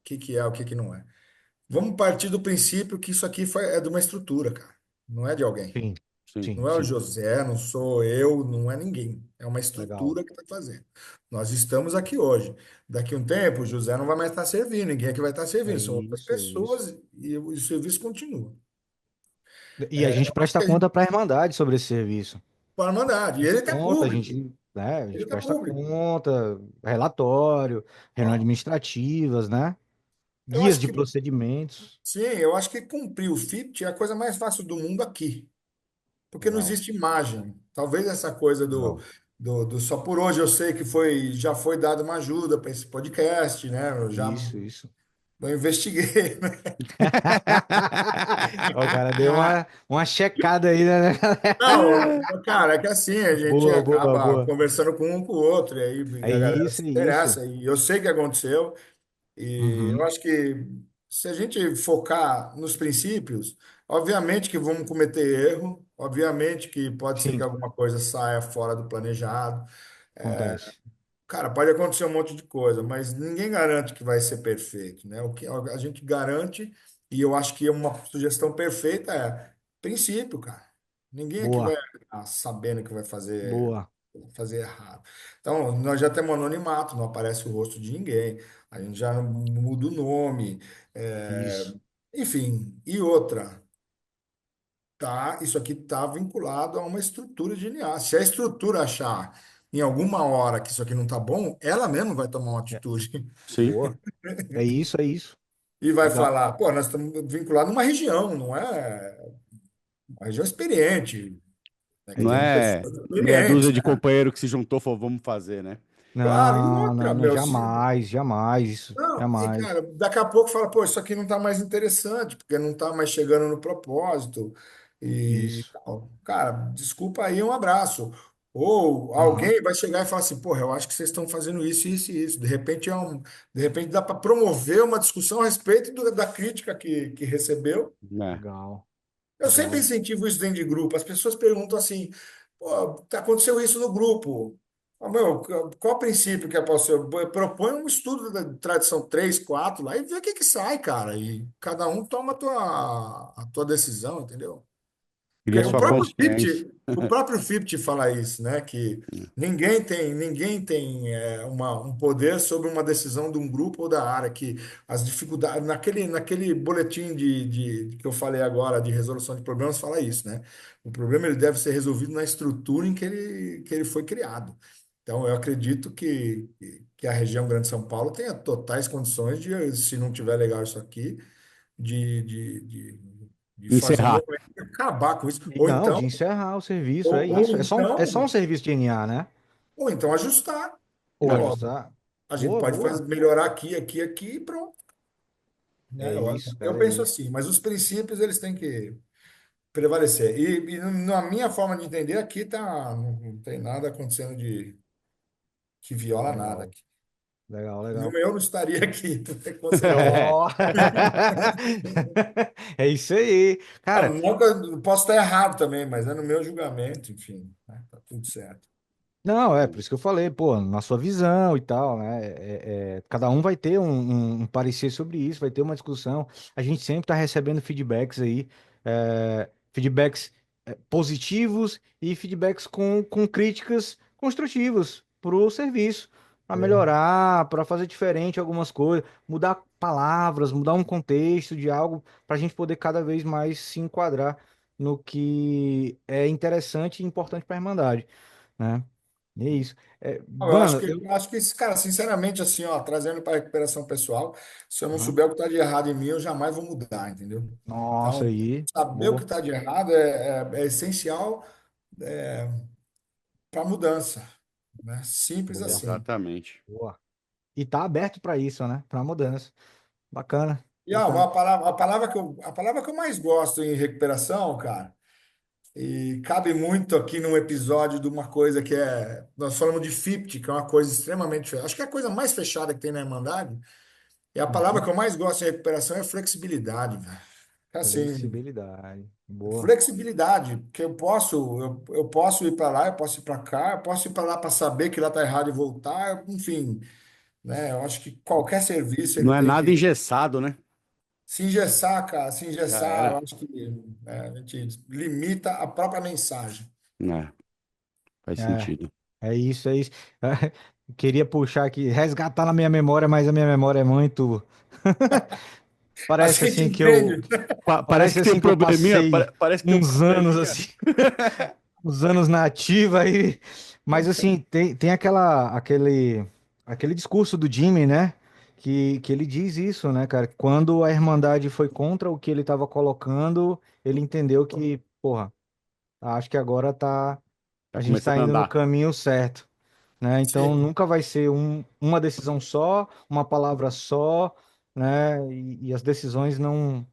O que é, o que não é. Vamos partir do princípio que isso aqui é de uma estrutura, cara. Não é de alguém. sim, Sim. Sim, Não é o sim. José, não sou eu, não é ninguém. É uma Legal. estrutura que está fazendo. Nós estamos aqui hoje. Daqui a um tempo, o José não vai mais estar servindo, ninguém é que vai estar É servindo, são outras isso, é isso. pessoas e o serviço continua. E a gente Acho presta que a gente conta para a Irmandade sobre esse serviço. pode mandar. E Presta ele está conta, público. né, a Ele gente está presta público. conta, relatório, reuniões Ó, administrativas, né? eu Guias acho de que, procedimentos. sim, eu acho que cumprir o FIPT é a coisa mais fácil do mundo aqui. Porque não Legal, existe imagem. Talvez essa coisa legal. do só por hoje eu sei que já foi dada uma ajuda para esse podcast, né? Isso, isso. Eu investiguei, né? O cara deu uma checada aí, né? Não, cara, é que assim, a gente Boa, boa, acaba boa. conversando com um com o outro, e aí É a galera isso, se é isso. interessa, e eu sei que aconteceu, e eu Uhum. acho que se a gente focar nos princípios, obviamente que vamos cometer erro, obviamente que pode ser que Sim, alguma coisa saia fora do planejado. acontece. Cara, pode acontecer um monte de coisa, mas ninguém garante que vai ser perfeito, né? O que a gente garante, e eu acho que uma sugestão perfeita é princípio, cara. Ninguém aqui vai Boa, sabendo que vai boa. fazer errado. Então, nós já temos anonimato, não aparece o rosto de ninguém, a gente já não muda o nome, Isso. enfim. E outra, tá? Isso aqui está vinculado a uma estrutura de DNA. Se a estrutura achar em alguma hora que isso aqui não está bom, ela mesma vai tomar uma É, atitude Sim. boa. É isso, é isso. e vai Legal. falar: pô, nós estamos vinculados a uma região, não é uma região experiente, né? Que Não tem é pessoas meia experientes, dúzia de né? companheiro que se juntou e falou, vamos fazer, né? Claro, e Não, outra, não, não, meu, jamais, jamais, isso, não, e jamais. cara, daqui a pouco fala, pô, isso aqui não está mais interessante, porque não está mais chegando no propósito e Isso. tal. Cara, desculpa aí, um abraço. Ou Aham. alguém vai chegar e falar assim, porra, eu acho que vocês estão fazendo isso, isso e isso. De repente dá para promover uma discussão a respeito da crítica que recebeu. É. Legal, Eu sempre legal. incentivo isso dentro de grupo. As pessoas perguntam assim: pô, aconteceu isso no grupo. Meu, qual o princípio que é para você? Propõe um estudo da tradição 3 4 lá e vê o que que sai, cara. E cada um toma a tua decisão, entendeu? Cria Porque sua consciência. O próprio Fipt fala isso, né? Que ninguém tem um poder sobre uma decisão de um grupo ou da área, que as dificuldades, naquele boletim que eu falei agora de resolução de problemas, fala isso, né? O problema ele deve ser resolvido na estrutura em que ele foi criado. Então, eu acredito que a região Grande São Paulo tenha totais condições de, se não tiver legal isso aqui, de, de, de, de fazer um Encerrar. movimento e acabar com isso. E não, de encerrar o serviço, é Ou isso. É só um serviço de NA, né? ou então ajustar. Ou É. Pô, ajustar. a gente Boa, pode boa. melhorar aqui e pronto. É Né? isso, Eu cara, é penso isso. assim, mas os princípios eles têm que prevalecer. E na minha forma de entender, aqui tá, não tem nada acontecendo que viola nada Legal, aqui. legal, Senão legal. eu não estaria aqui, com certeza. Ó. É isso aí. Não, Cara, não que eu posso estar errado também, mas é no meu julgamento, enfim, né? Tá tudo certo. não, é por isso que eu falei, pô, na sua visão e tal, né? Cada um vai ter um parecer sobre isso, vai ter uma discussão. A gente sempre está recebendo feedbacks aí, feedbacks positivos e feedbacks com críticas construtivas para o serviço, para É. melhorar, para fazer diferente algumas coisas, mudar palavras, mudar um contexto de algo, para a gente poder cada vez mais se enquadrar no que é interessante e importante para a Irmandade, né? É isso. Mano, Eu acho que, cara, sinceramente, assim, ó, trazendo para a recuperação pessoal, se eu não Aham. souber o que está de errado em mim, eu jamais vou mudar, entendeu? Nossa, Então, aí. saber o que Boa, está de errado é essencial para a mudança, né? Simples boa, assim. Exatamente. boa. E tá aberto para isso, né? Para mudança. Bacana, E bacana. a palavra que eu mais gosto em recuperação, cara, e cabe muito aqui num episódio de uma coisa que nós falamos de FIPT, que é uma coisa extremamente, acho que é a coisa mais fechada que tem na Irmandade. E a palavra Uhum. que eu mais gosto em recuperação é flexibilidade, velho. Assim, Flexibilidade. Boa. flexibilidade, porque eu posso ir para lá, eu posso ir para cá, eu posso ir para lá para saber que lá está errado e voltar, enfim, né? Eu acho que qualquer serviço ele Não é tem nada que, engessado, né? Se engessar, cara, se Já engessar, eu era. acho que a gente limita a própria mensagem. É, faz É, sentido. é isso, é isso. Queria puxar aqui, resgatar na minha memória, mas a minha memória é muito. A Parece gente assim que eu. entende. Parece Parece que tem um assim que eu probleminha, passei parece que tem um uns anos probleminha. assim, uns anos na ativa aí. Mas assim, tem aquele discurso do Jimmy, né? Que ele diz isso, né, cara? Quando a Irmandade foi contra o que ele estava colocando, ele entendeu que, porra, acho que agora Tá a gente tá começando a indo no andar. caminho certo, né? Então Sim, nunca vai ser uma decisão só, uma palavra só, né? E as decisões não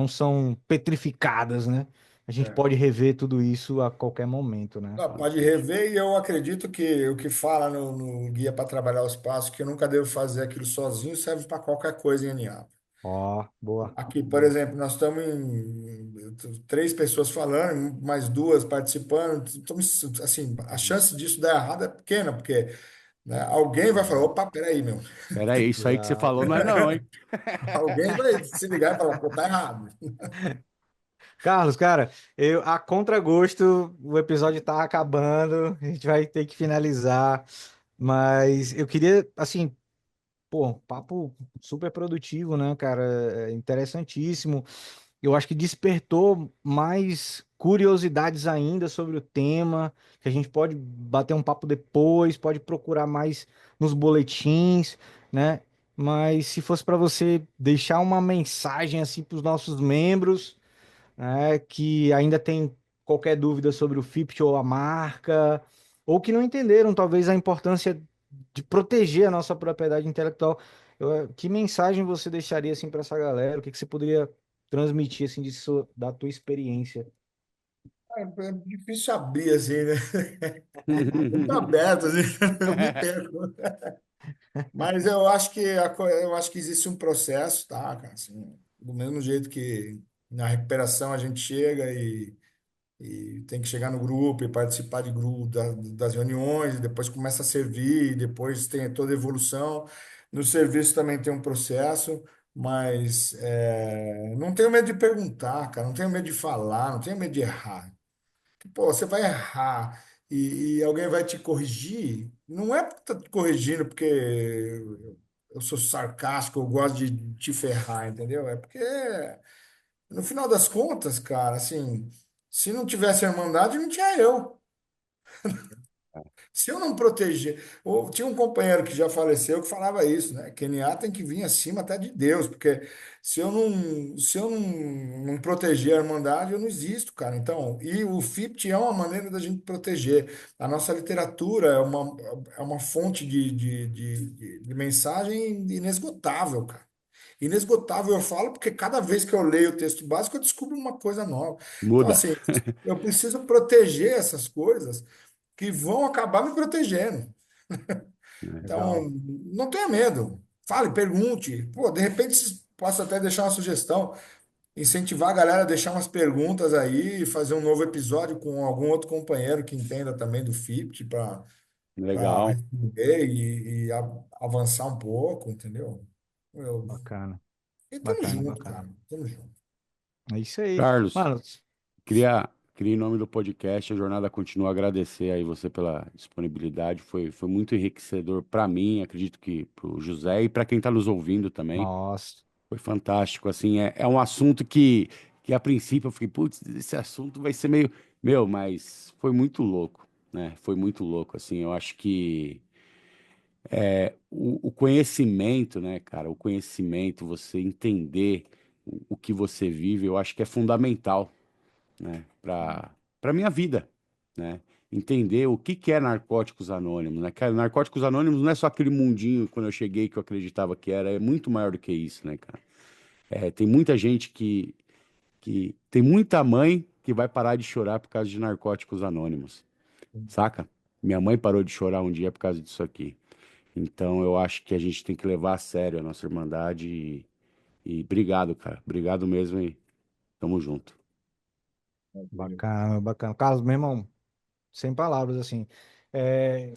são petrificadas, né? A gente é. pode rever tudo isso a qualquer momento, né? Não, pode rever, e eu acredito que o que fala no Guia para Trabalhar os Passos, que eu nunca devo fazer aquilo sozinho, serve para qualquer coisa em NA. Ó, boa. Aqui, por exemplo, nós estamos em três pessoas falando, mais duas participando. Estamos, assim, a chance disso dar errado é pequena, porque, né, alguém vai falar, opa, peraí, meu. Pera aí, isso aí que você Exato. falou não é não, hein? Alguém vai se ligar e falar, pô, tá errado. Carlos, cara, a contragosto, o episódio tá acabando, a gente vai ter que finalizar, mas eu queria, assim, pô, papo super produtivo, né, cara? É interessantíssimo. Eu acho que despertou mais curiosidades ainda sobre o tema, que a gente pode bater um papo depois, pode procurar mais nos boletins, né? Mas se fosse para você deixar uma mensagem assim para os nossos membros, né, que ainda tem qualquer dúvida sobre o FIPT ou a marca, ou que não entenderam talvez a importância de proteger a nossa propriedade intelectual. Que mensagem você deixaria assim para essa galera? O que que você poderia transmitir assim da tua experiência? É difícil abrir, assim, né? Muito aberto, assim, eu me perco. Mas eu acho que eu acho que existe um processo, tá, cara? Assim, do mesmo jeito que na recuperação a gente chega e tem que chegar no grupo e participar de grupo, das reuniões, e depois começa a servir, e depois tem toda a evolução. No serviço também tem um processo, mas não tenho medo de perguntar, cara, não tenho medo de falar, não tenho medo de errar. Pô, você vai errar e alguém vai te corrigir, não é porque tá te corrigindo porque eu sou sarcástico, eu gosto de te ferrar, entendeu? É porque, no final das contas, cara, assim, se não tivesse a Irmandade, não tinha eu. Se eu não proteger. Tinha um companheiro que já faleceu que falava isso, né? Que NA tem que vir acima até de Deus, porque se eu não proteger a Irmandade, eu não existo, cara. Então, e o FIPT é uma maneira da gente proteger. A nossa literatura é uma fonte de mensagem inesgotável, cara. Inesgotável, eu falo, porque cada vez que eu leio o texto básico, eu descubro uma coisa nova. Então, Muda. assim, eu preciso proteger essas coisas que vão acabar me protegendo. Então, Legal, não tenha medo. Fale, pergunte. Pô, de repente, posso até deixar uma sugestão, incentivar a galera a deixar umas perguntas aí, fazer um novo episódio com algum outro companheiro que entenda também do FIPT para Legal. responder e avançar um pouco, entendeu? Eu, bacana, e tamo bacana, junto, bacana. cara. Tamo junto. É isso aí, Carlos, mano. queria em nome do podcast, a jornada continua, agradecer aí você pela disponibilidade. Foi muito enriquecedor para mim, acredito que para o José e para quem está nos ouvindo também. Nossa, Foi fantástico, assim, é um assunto que a princípio eu fiquei, putz, esse assunto vai ser meio, meu, mas foi muito louco, né? Foi muito louco, assim, eu acho que o conhecimento, né, cara, o conhecimento, você entender o que você vive, eu acho que é fundamental, né, para minha vida, né? Entender o que é Narcóticos Anônimos, né? Cara, Narcóticos Anônimos não é só aquele mundinho quando eu cheguei que eu acreditava que era, é muito maior do que isso, né, cara? Tem muita gente que tem muita mãe que vai parar de chorar por causa de Narcóticos Anônimos, saca? Minha mãe parou de chorar um dia por causa disso aqui. Então eu acho que a gente tem que levar a sério a nossa irmandade e obrigado, cara. Obrigado mesmo e tamo junto. bacana, bacana. Carlos, meu irmão, sem palavras, assim. É,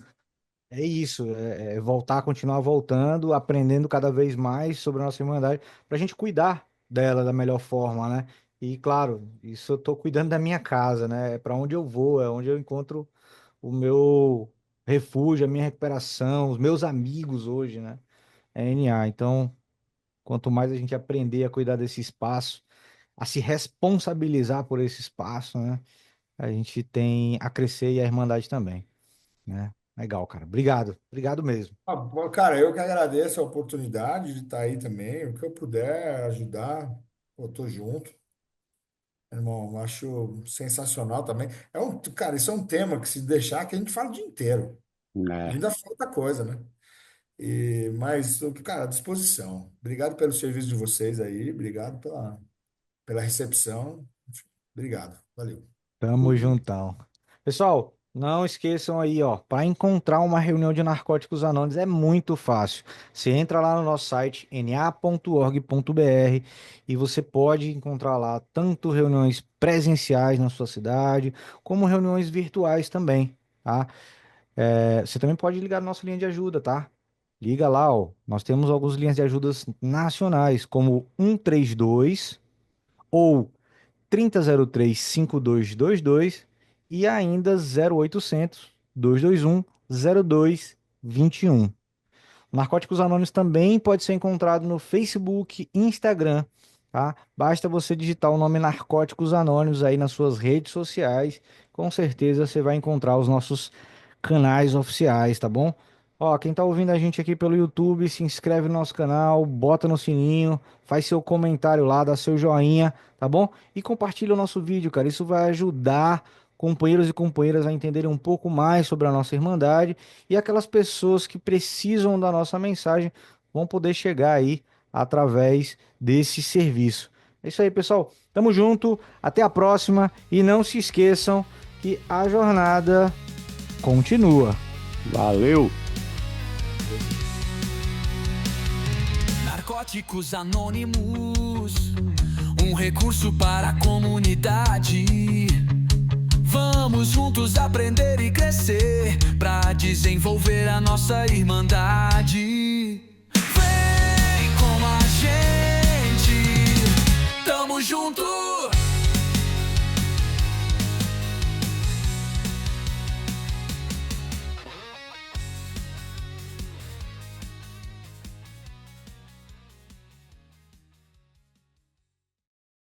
é isso, é voltar, continuar voltando, aprendendo cada vez mais sobre a nossa Irmandade, para a gente cuidar dela da melhor forma, né? E claro, isso eu tô cuidando da minha casa, né? É para onde eu vou, é onde eu encontro o meu refúgio, a minha recuperação, os meus amigos hoje, né? É NA. Então, quanto mais a gente aprender a cuidar desse espaço, a se responsabilizar por esse espaço, né? A gente tem a crescer e a Irmandade também, né? Legal, cara. Obrigado. Obrigado mesmo. Bom, cara, eu que agradeço a oportunidade de estar aí também. O que eu puder ajudar, eu tô junto. Irmão, eu acho sensacional também. Cara, isso é um tema que se deixar que a gente fala o dia inteiro. É, Ainda falta coisa, né? Mas, cara, à disposição. Obrigado pelo serviço de vocês aí. Obrigado pela recepção. Obrigado. Valeu. Tamo juntão. Pessoal, não esqueçam aí, ó, para encontrar uma reunião de Narcóticos Anônimos é muito fácil. Você entra lá no nosso site na.org.br e você pode encontrar lá tanto reuniões presenciais na sua cidade, como reuniões virtuais também, tá? Você também pode ligar na nossa linha de ajuda, tá? Liga lá, ó. Nós temos algumas linhas de ajudas nacionais, como 132 ou 3003-5222 e ainda 0800 221 0221. Narcóticos Anônimos também pode ser encontrado no Facebook e Instagram, tá? Basta você digitar o nome Narcóticos Anônimos aí nas suas redes sociais, com certeza você vai encontrar os nossos canais oficiais, tá bom? Ó, quem tá ouvindo a gente aqui pelo YouTube, se inscreve no nosso canal, bota no sininho, faz seu comentário lá, dá seu joinha, tá bom? E compartilha o nosso vídeo, cara. Isso vai ajudar companheiros e companheiras a entenderem um pouco mais sobre a nossa Irmandade e aquelas pessoas que precisam da nossa mensagem vão poder chegar aí através desse serviço. É isso aí, pessoal. Tamo junto, até a próxima e não se esqueçam que a jornada continua. valeu! Narcóticos Anônimos, um recurso para a comunidade. Vamos juntos aprender e crescer para desenvolver a nossa Irmandade.